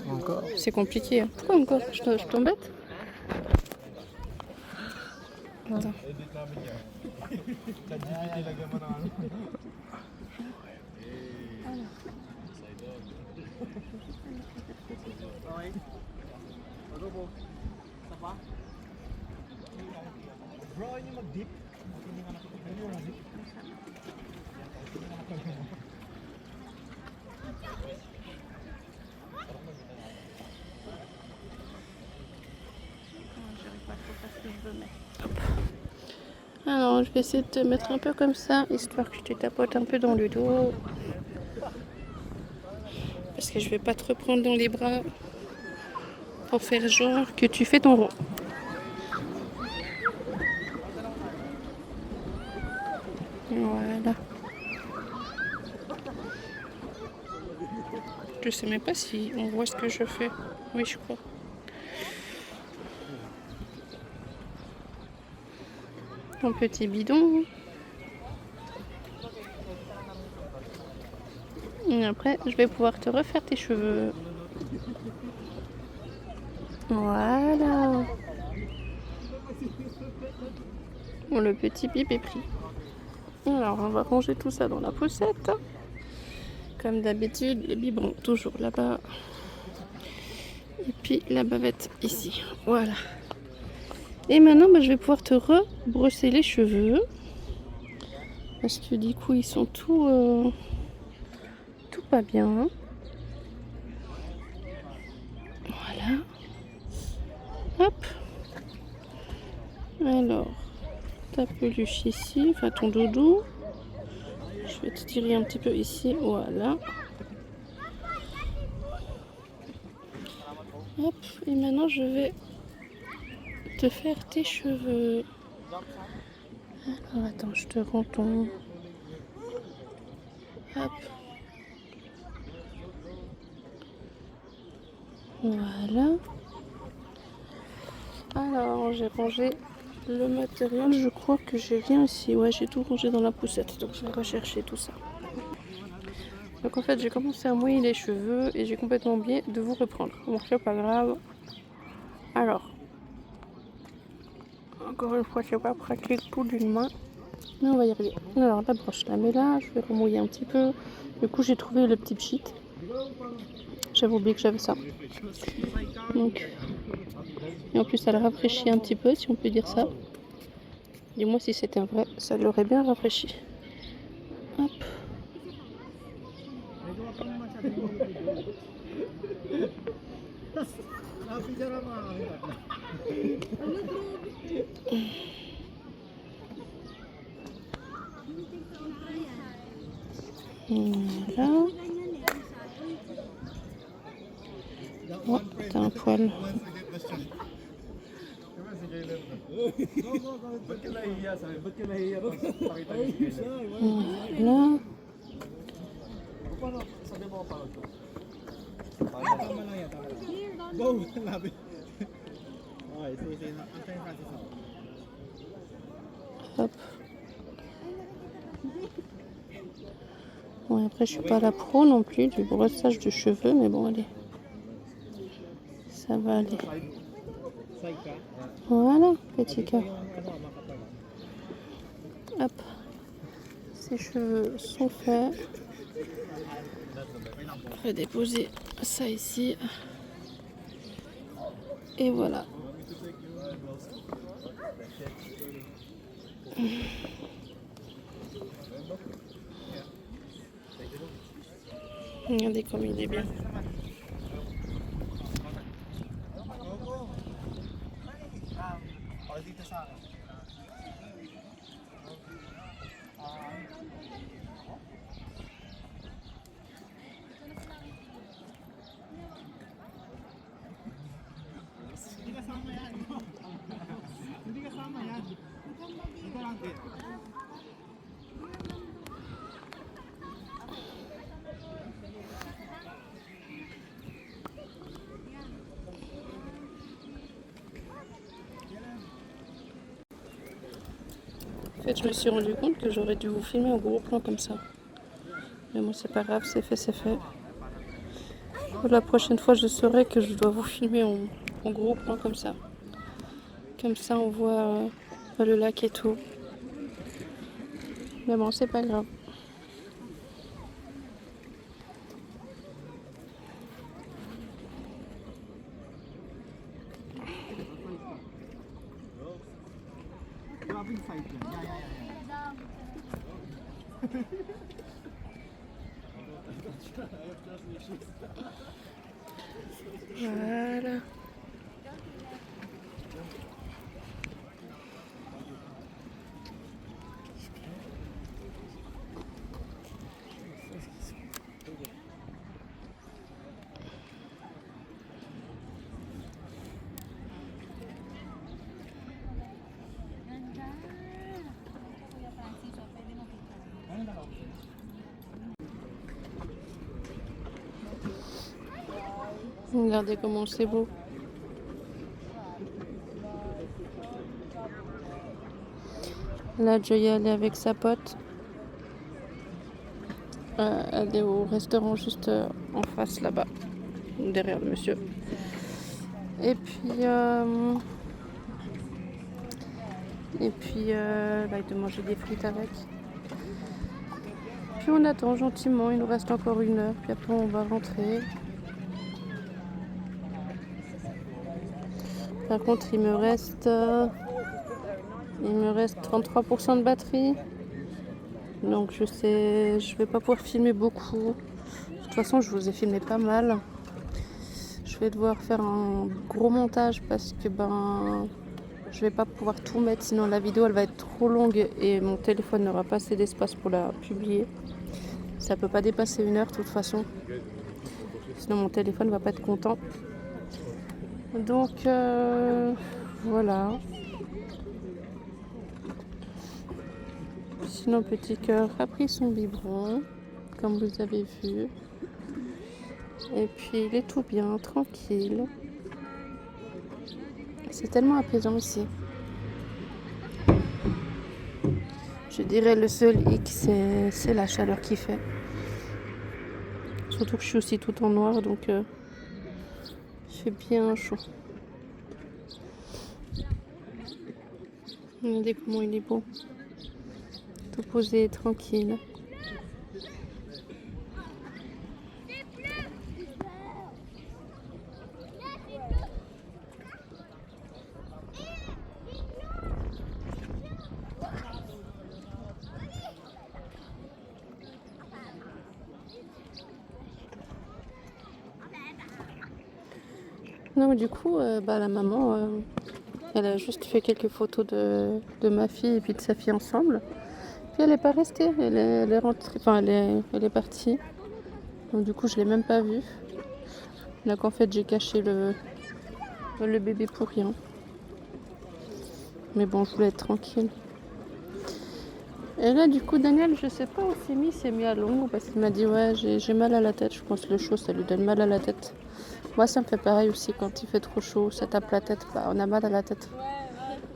Encore? C'est compliqué. Hein. Pourquoi encore? Je t'embête? Voilà. Alors, je vais essayer de te mettre un peu comme ça, histoire que je te tapote un peu dans le dos. Parce que je vais pas te reprendre dans les bras pour faire genre que tu fais ton rond. Voilà. Je sais même pas si on voit ce que je fais. Oui, je crois. Ton petit bidon. Et après, je vais pouvoir te refaire tes cheveux. Voilà. Bon, le petit bib est pris. Alors, on va ranger tout ça dans la poussette. Comme d'habitude, les biberons toujours là-bas. Et puis la bavette ici. Voilà. Et maintenant, je vais pouvoir te rebrosser les cheveux. Parce que du coup, ils sont tout pas bien. Voilà. Hop. Alors, ta peluche ici, enfin ton doudou. Je vais te tirer un petit peu ici, voilà. Hop, et maintenant je vais te faire tes cheveux. Alors attends, je te rends ton... Hop. Voilà. Alors, j'ai rangé le matériel. Je crois que j'ai rien ici. Ouais, j'ai tout rangé dans la poussette. Donc, je vais rechercher tout ça. Donc, en fait, j'ai commencé à mouiller les cheveux et j'ai complètement oublié de vous reprendre. Bon, c'est pas grave. Alors, encore une fois, c'est pas pratique tout d'une main. Mais on va y arriver. Alors la broche, là, mais là, je vais remouiller un petit peu. Du coup, j'ai trouvé le petit pchit. J'avais oublié que j'avais ça. Donc, et en plus, elle rafraîchit un petit peu, si on peut dire ça. Dis-moi si c'était un vrai, ça l'aurait bien rafraîchi. Hop. Voilà. Oh, t'as un poil. Voilà. Hop. Bon, après, je suis pas la pro non plus du brossage de cheveux, mais bon, allez. Ça va aller. Voilà, petit cœur. Hop. Ses cheveux sont faits. Je vais déposer ça ici. Et voilà. Regardez comme il est bien. En fait, je me suis rendu compte que j'aurais dû vous filmer en gros plan comme ça. Mais bon, c'est pas grave, c'est fait, c'est fait. La prochaine fois, je saurai que je dois vous filmer en gros plan comme ça. Comme ça, on voit le lac et tout. Mais bon, c'est pas grave. Voilà. Regardez comment c'est beau. Là, Joya, elle est avec sa pote. Elle est au restaurant juste en face là-bas, derrière le monsieur. Et puis, là, il de manger des frites avec. Puis on attend gentiment, il nous reste encore 1 heure, puis après on va rentrer. Par contre, il me reste 33% de batterie. Donc je vais pas pouvoir filmer beaucoup. De toute façon, je vous ai filmé pas mal. Je vais devoir faire un gros montage parce que je vais pas pouvoir tout mettre, sinon la vidéo elle va être trop longue et mon téléphone n'aura pas assez d'espace pour la publier. Ça peut pas dépasser 1 heure de toute façon. Sinon mon téléphone va pas être content. Donc voilà. Sinon petit cœur a pris son biberon, comme vous avez vu. Et puis il est tout bien, tranquille. C'est tellement apaisant ici. Je dirais le seul hic, c'est la chaleur qu'il fait. Surtout que je suis aussi tout en noir, donc il fait bien chaud. Regardez comment il est beau. Tout posé, tranquille. Non, du coup, la maman, elle a juste fait quelques photos de ma fille et puis de sa fille ensemble. Puis elle n'est pas restée, elle est rentrée, enfin elle est partie. Donc du coup, je l'ai même pas vue. Là qu'en fait, j'ai caché le bébé pour rien. Mais bon, je voulais être tranquille. Et là, du coup, Daniel, je sais pas où il s'est mis à l'ombre parce qu'il m'a dit ouais, j'ai mal à la tête. Je pense que le chaud, ça lui donne mal à la tête. Moi, ça me fait pareil aussi quand il fait trop chaud, ça tape la tête, on a mal à la tête.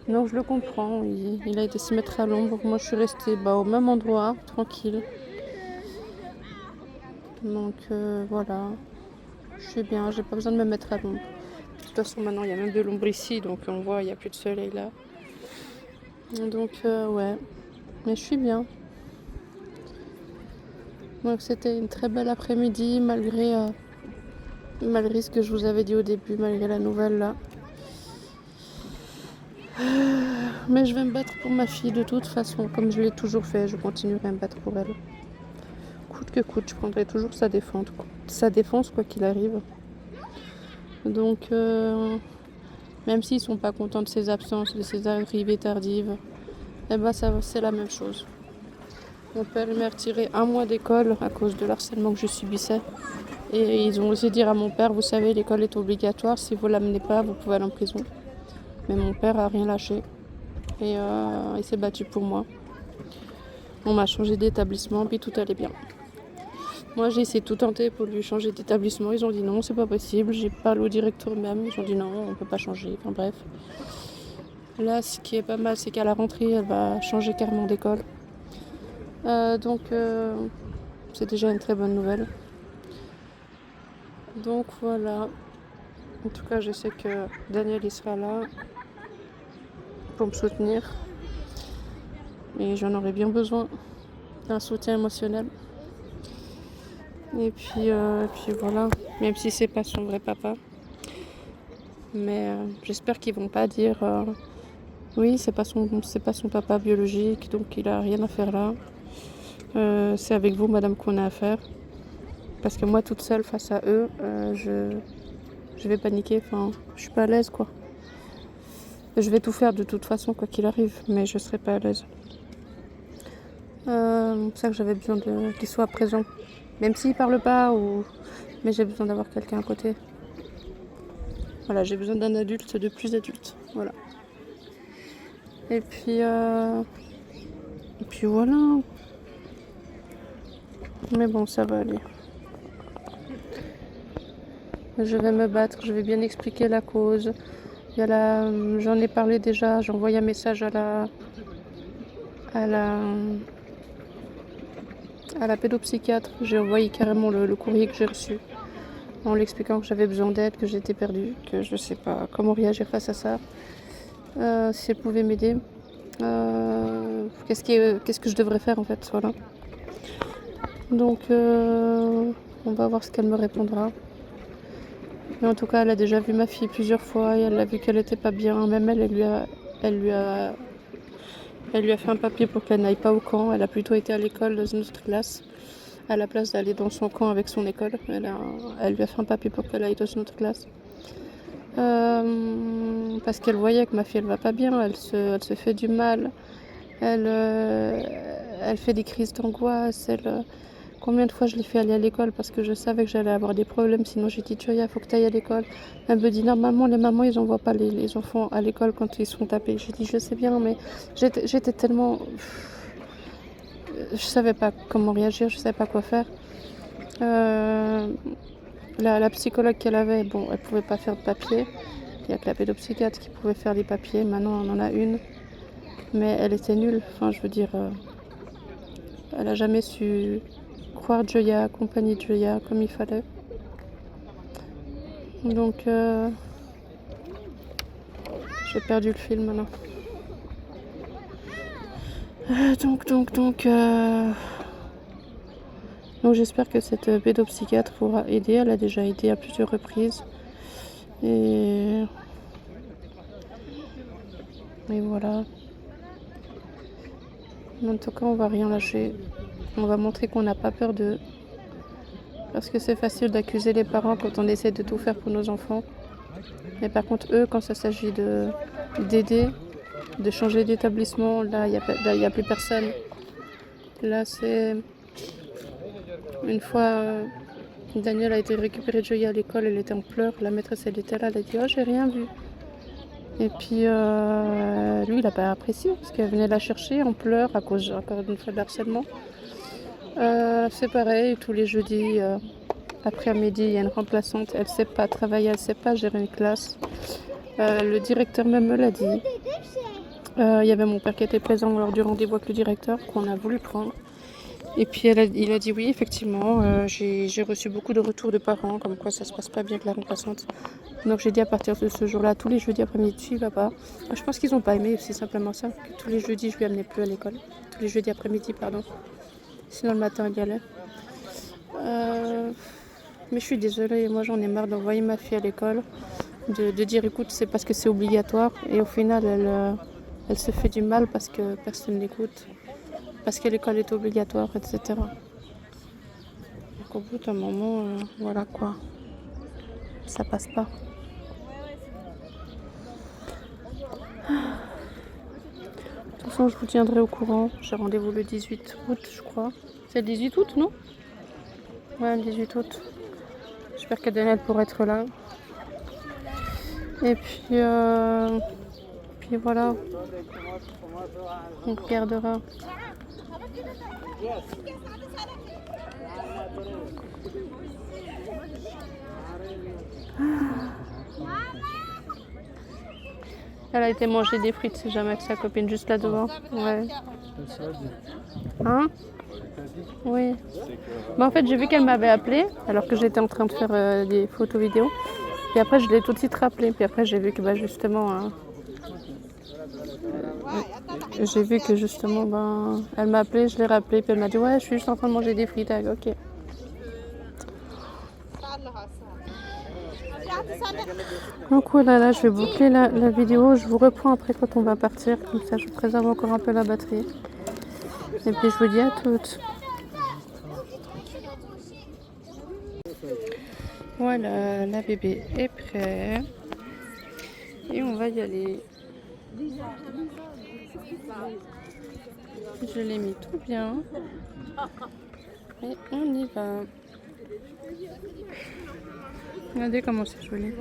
Donc je le comprends, il a été se mettre à l'ombre. Moi, je suis restée au même endroit, tranquille. Donc voilà, je suis bien, j'ai pas besoin de me mettre à l'ombre. De toute façon, maintenant, il y a même de l'ombre ici, donc on voit, il n'y a plus de soleil là. Donc ouais, mais je suis bien. Donc c'était une très belle après-midi, malgré ce que je vous avais dit au début, malgré la nouvelle là. Mais je vais me battre pour ma fille de toute façon, comme je l'ai toujours fait, je continuerai à me battre pour elle. Coûte que coûte, je prendrai toujours sa défense quoi qu'il arrive. Donc même s'ils sont pas contents de ses absences, de ses arrivées tardives, c'est la même chose. Mon père m'a retiré 1 mois d'école à cause de l'harcèlement que je subissais. Et ils ont osé dire à mon père, vous savez, l'école est obligatoire, si vous l'amenez pas, vous pouvez aller en prison. Mais mon père a rien lâché. Et il s'est battu pour moi. On m'a changé d'établissement, puis tout allait bien. Moi, j'ai essayé de tout tenter pour lui changer d'établissement. Ils ont dit non, c'est pas possible. J'ai parlé au directeur même. Ils ont dit non, on peut pas changer. Enfin bref. Là, ce qui est pas mal, c'est qu'à la rentrée, elle va changer carrément d'école. Donc, c'est déjà une très bonne nouvelle. Donc voilà. En tout cas, je sais que Daniel, il sera là pour me soutenir. Et j'en aurais bien besoin d'un soutien émotionnel. Et puis voilà, même si c'est pas son vrai papa. Mais j'espère qu'ils vont pas dire oui, c'est pas son papa biologique, donc il a rien à faire là. C'est avec vous, madame, qu'on a affaire. Parce que moi, toute seule face à eux, je vais paniquer. Enfin, je suis pas à l'aise, quoi. Je vais tout faire de toute façon, quoi qu'il arrive, mais je serai pas à l'aise. C'est pour ça que j'avais besoin qu'il soit présent. Même s'il parle pas, mais j'ai besoin d'avoir quelqu'un à côté. Voilà, j'ai besoin d'un adulte, de plus adulte. Voilà. Et puis voilà. Mais bon, ça va aller. Je vais me battre, je vais bien expliquer la cause. J'en ai parlé déjà, j'ai envoyé un message à la pédopsychiatre. J'ai envoyé carrément le courrier que j'ai reçu en lui expliquant que j'avais besoin d'aide, que j'étais perdue, que je ne sais pas comment réagir face à ça. Si elle pouvait m'aider. Qu'est-ce que je devrais faire en fait, voilà. Donc on va voir ce qu'elle me répondra. Mais en tout cas, elle a déjà vu ma fille plusieurs fois et elle a vu qu'elle était pas bien. Même elle lui a fait un papier pour qu'elle n'aille pas au camp. Elle a plutôt été à l'école dans une autre classe. À la place d'aller dans son camp avec son école, elle lui a fait un papier pour qu'elle aille dans une autre classe. Parce qu'elle voyait que ma fille, elle va pas bien. Elle se fait du mal. Elle fait des crises d'angoisse. Combien de fois je l'ai fait aller à l'école parce que je savais que j'allais avoir des problèmes. Sinon, j'ai dit, Joya, il faut que tu ailles à l'école. Elle me dit, normalement, les mamans, ils n'envoient pas les enfants à l'école quand ils sont tapés. J'ai dit, je sais bien, mais j'étais tellement... Je savais pas comment réagir, je savais pas quoi faire. La psychologue qu'elle avait, bon, elle pouvait pas faire de papier. Il y a que la pédopsychiatre qui pouvait faire les papiers. Maintenant, on en a une. Mais elle était nulle. Enfin, je veux dire, elle a jamais su croire Joya, accompagner Joya comme il fallait. Donc, j'ai perdu le fil maintenant. Donc j'espère que cette pédopsychiatre pourra aider. Elle a déjà aidé à plusieurs reprises. Et voilà. En tout cas, on va rien lâcher. On va montrer qu'on n'a pas peur d'eux. Parce que c'est facile d'accuser les parents quand on essaie de tout faire pour nos enfants. Mais par contre, eux, quand ça s'agit d'aider, de changer d'établissement, là, il n'y a plus personne. Là, c'est... Une fois, Daniel a été récupéré de Joey à l'école, elle était en pleurs. La maîtresse, elle était là, elle a dit « Oh, j'ai rien vu ». Et puis, lui, il n'a pas apprécié parce qu'elle venait la chercher en pleurs à cause, encore une fois, de harcèlement. C'est pareil, tous les jeudis, après-midi, il y a une remplaçante. Elle ne sait pas travailler, elle ne sait pas gérer une classe. Le directeur même me l'a dit. Il y avait mon père qui était présent lors du rendez-vous avec le directeur qu'on a voulu prendre. Et puis il a dit oui, effectivement, j'ai reçu beaucoup de retours de parents comme quoi ça se passe pas bien avec la remplaçante. Donc j'ai dit à partir de ce jour-là, tous les jeudis après-midi, tu y vas pas. Je pense qu'ils n'ont pas aimé, c'est simplement ça. Que tous les jeudis, je lui amenais plus à l'école. Tous les jeudis après-midi, pardon. Sinon le matin, elle y allait. Mais je suis désolée, moi j'en ai marre d'envoyer ma fille à l'école. De dire écoute, c'est parce que c'est obligatoire. Et au final, elle se fait du mal parce que personne n'écoute. Parce que l'école est obligatoire, etc. Donc au bout d'un moment, voilà quoi, ça passe pas. De toute façon, je vous tiendrai au courant. J'ai rendez-vous le 18 août, je crois. C'est le 18 août, non? Ouais, le 18 août. J'espère que Daniel pourra être là. Et puis voilà, on regardera. Elle a été manger des frites, c'est jamais avec sa copine, juste là devant. Ouais. Hein? Oui. Bah, en fait, j'ai vu qu'elle m'avait appelé alors que j'étais en train de faire des photos vidéo. Puis après, je l'ai tout de suite rappelé. Puis après, j'ai vu que justement, elle m'a appelé, je l'ai rappelé. Puis elle m'a dit ouais, je suis juste en train de manger des frites. Ah, ok. Donc voilà, là je vais boucler la vidéo. Je vous reprends après quand on va partir. Comme ça, je préserve encore un peu la batterie. Et puis je vous dis à toutes. Voilà, la bébé est prête. Et on va y aller. Je l'ai mis tout bien. Et on y va. Regardez comment c'est joli.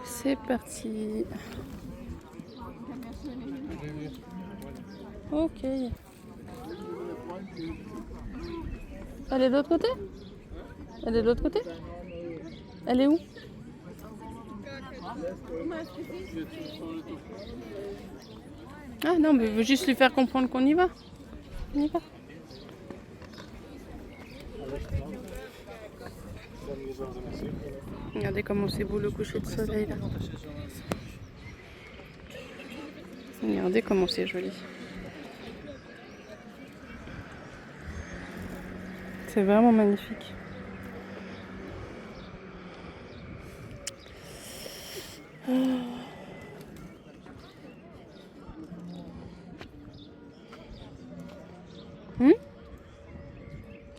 C'est parti. Ok. Elle est de l'autre côté? Elle est de l'autre côté? Elle est où? Ah non, mais je veux juste lui faire comprendre qu'on y va. On y va. Regardez comment c'est beau le coucher de soleil là. Regardez comment c'est joli. C'est vraiment magnifique.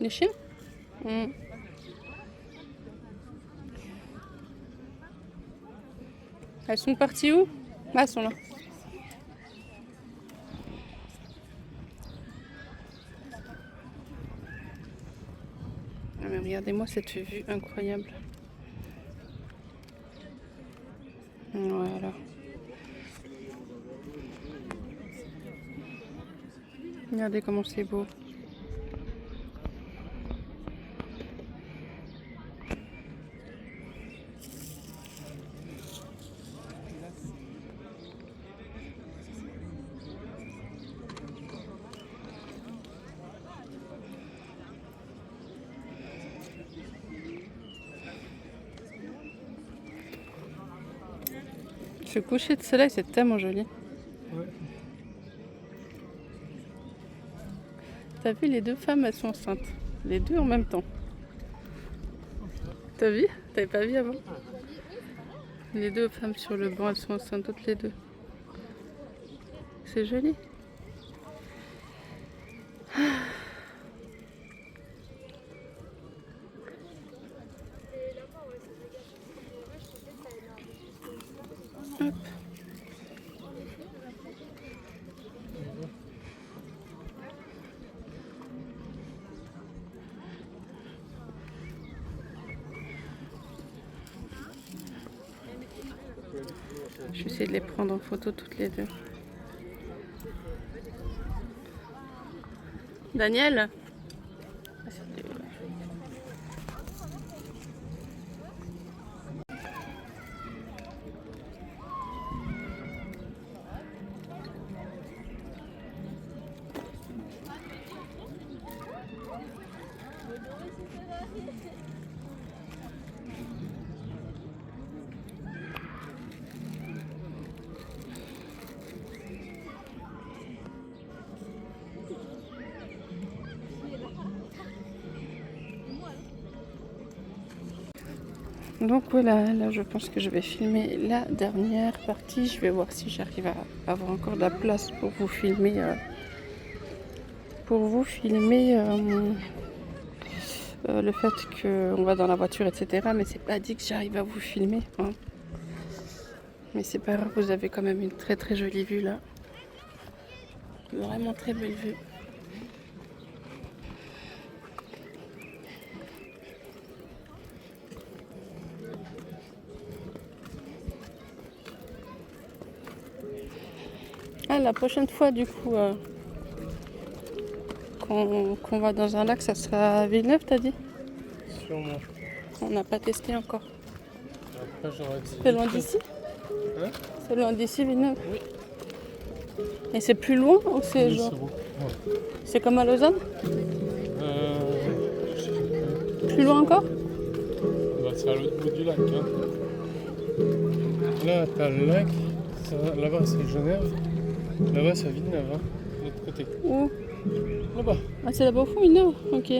Les chiens? Elles sont parties où? Ah, elles sont là. Ah, mais regardez-moi cette vue incroyable. Voilà. Regardez comment c'est beau. Ce coucher de soleil, c'est tellement joli. Ouais. T'as vu, les deux femmes, elles sont enceintes. Les deux en même temps. T'as vu? T'avais pas vu avant? Les deux femmes sur le banc, elles sont enceintes toutes les deux. C'est joli. Hop. Je vais essayer de les prendre en photo toutes les deux. Daniel? Donc voilà, je pense que je vais filmer la dernière partie. Je vais voir si j'arrive à avoir encore de la place pour vous filmer. Le fait qu'on va dans la voiture, etc. Mais c'est pas dit que j'arrive à vous filmer. Hein. Mais c'est pas grave, vous avez quand même une très très jolie vue là. Vraiment très belle vue. Ah, la prochaine fois, du coup, qu'on va dans un lac, ça sera à Villeneuve, t'as dit? Sûrement. On n'a pas testé encore. Après, j'aurais dit. C'est loin d'ici? Hein? C'est loin d'ici, Villeneuve? Oui. Et c'est plus loin ou c'est Oui, genre... c'est bon. Ouais. C'est comme à Lausanne? Je sais pas. Plus loin encore? Bah, c'est à l'autre bout du lac. Hein. Là, t'as le lac. Là-bas, c'est Genève. Là-bas, c'est Villeneuve. Hein, de l'autre côté. Où? Là-bas. Ah, c'est là-bas au fond, Villeneuve? Ok.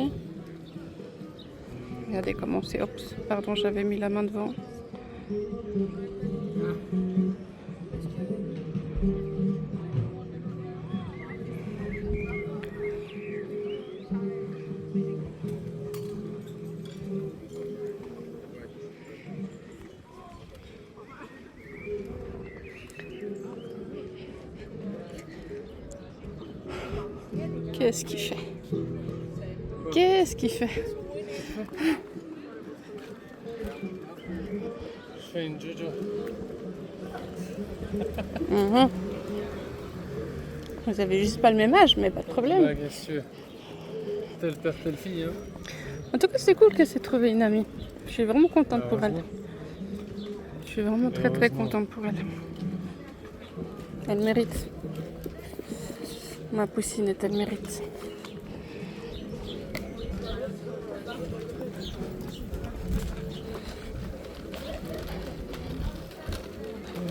Regardez comment c'est... Oups, pardon, j'avais mis la main devant. Qu'est-ce qu'il fait? Qu'est-ce qu'il fait? Je fais une jojo. Vous avez juste pas le même âge, mais pas de problème. Ouais, qu'est-ce que tu veux? Tel père, telle fille. Hein. En tout cas, c'est cool qu'elle s'est trouvée une amie. Je suis vraiment contente pour elle. Heureusement. Je suis vraiment très très contente pour elle. Elle mérite. Ma poussine, elle mérite.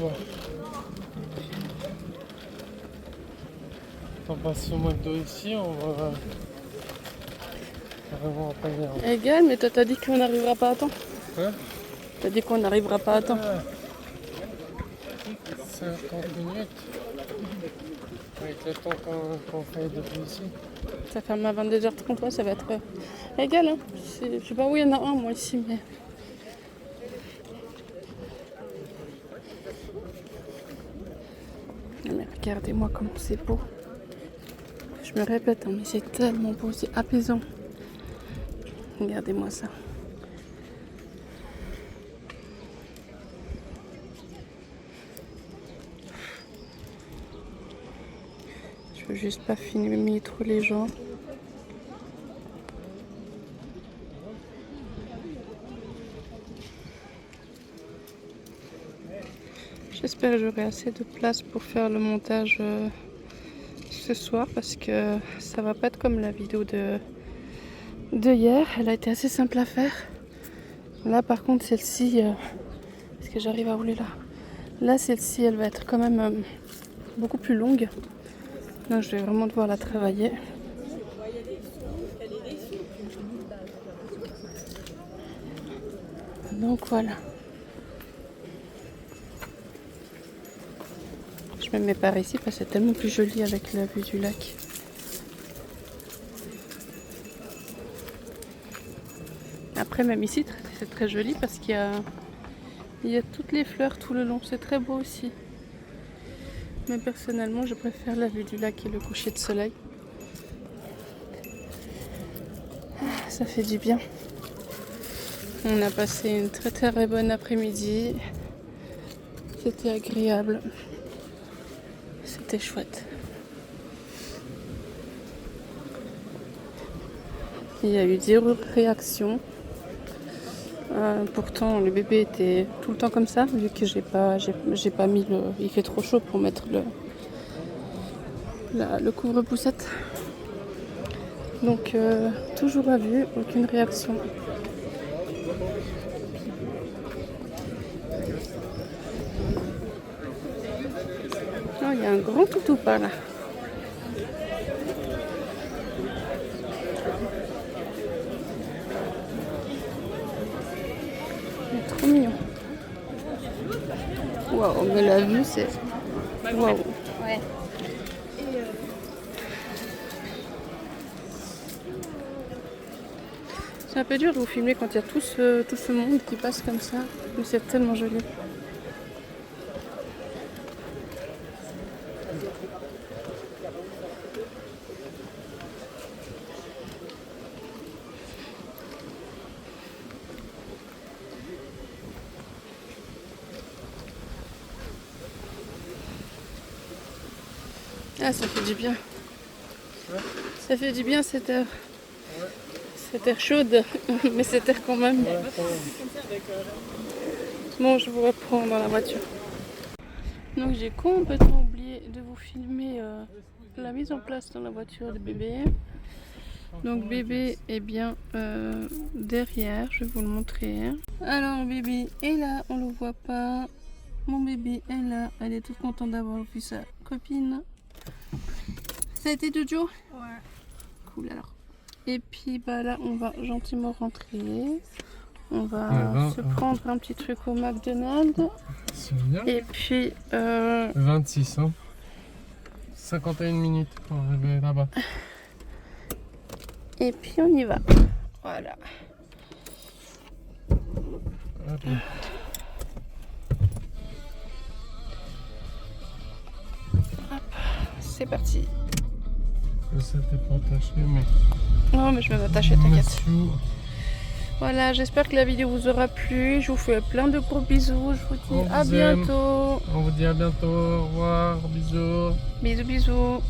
Ouais. On passe au McDo ici, on va carrément à Pagnard. Égal, mais toi t'as dit qu'on n'arrivera pas à temps. Hein? T'as dit qu'on n'arrivera pas à temps. 50 minutes. Avec le temps qu'on fait depuis ici. Ça ferme à 22h30, ouais, ça va être égal. Hein. Je sais pas où il y en a un, moi, ici, mais... Mais regardez-moi comment c'est beau. Je me répète, hein, mais c'est tellement beau, c'est apaisant. Regardez-moi ça. Je veux juste pas filmer trop les gens. J'espère que j'aurai assez de place pour faire le montage ce soir parce que ça va pas être comme la vidéo de hier. Elle a été assez simple à faire. Là par contre celle-ci, est-ce que j'arrive à rouler là? Là, celle-ci, elle va être quand même beaucoup plus longue. Donc, je vais vraiment devoir la travailler. Donc, voilà. Je me mets par ici parce que c'est tellement plus joli avec la vue du lac. Après, même ici, c'est très joli parce qu'il y a toutes les fleurs tout le long. C'est très beau aussi. Mais personnellement, je préfère la vue du lac et le coucher de soleil. Ça fait du bien. On a passé une très très bonne après-midi. C'était agréable. C'était chouette. Il y a eu 0 réaction. Pourtant le bébé était tout le temps comme ça, vu que j'ai pas mis le. Il fait trop chaud pour mettre le couvre-poussette. Donc toujours à vue, aucune réaction. Oh, il y a un grand toutoupa là. Il est trop mignon. Waouh, mais la vue c'est. Waouh. Ouais. C'est un peu dur de vous filmer quand il y a tout ce monde qui passe comme ça, mais c'est tellement joli. Ah, ça fait du bien. Ouais. Ça fait du bien cette heure. Ouais. Cette heure chaude, mais cette heure quand même. Ouais, quand même. Bon, je vous reprends dans la voiture. Donc j'ai complètement oublié de vous filmer la mise en place dans la voiture de bébé. Donc bébé est bien derrière, je vais vous le montrer. Alors bébé est là, on le voit pas. Mon bébé est là, elle est toute contente d'avoir vu sa copine. Ça a été Jojo? Ouais. Cool alors. Et puis bah là on va gentiment rentrer. On va se prendre un petit truc au McDonald's. C'est bien. Et puis 26 hein. 51 minutes pour arriver là-bas. et puis on y va. Voilà. Hop. C'est parti. Ça t'est pas attaché mais. Non mais je vais m'attacher, t'inquiète. Monsieur. Voilà, j'espère que la vidéo vous aura plu. Je vous fais plein de gros bisous. Je vous dis On à vous aime. bientôt. On vous dit à bientôt. Au revoir. Bisous. Bisous bisous.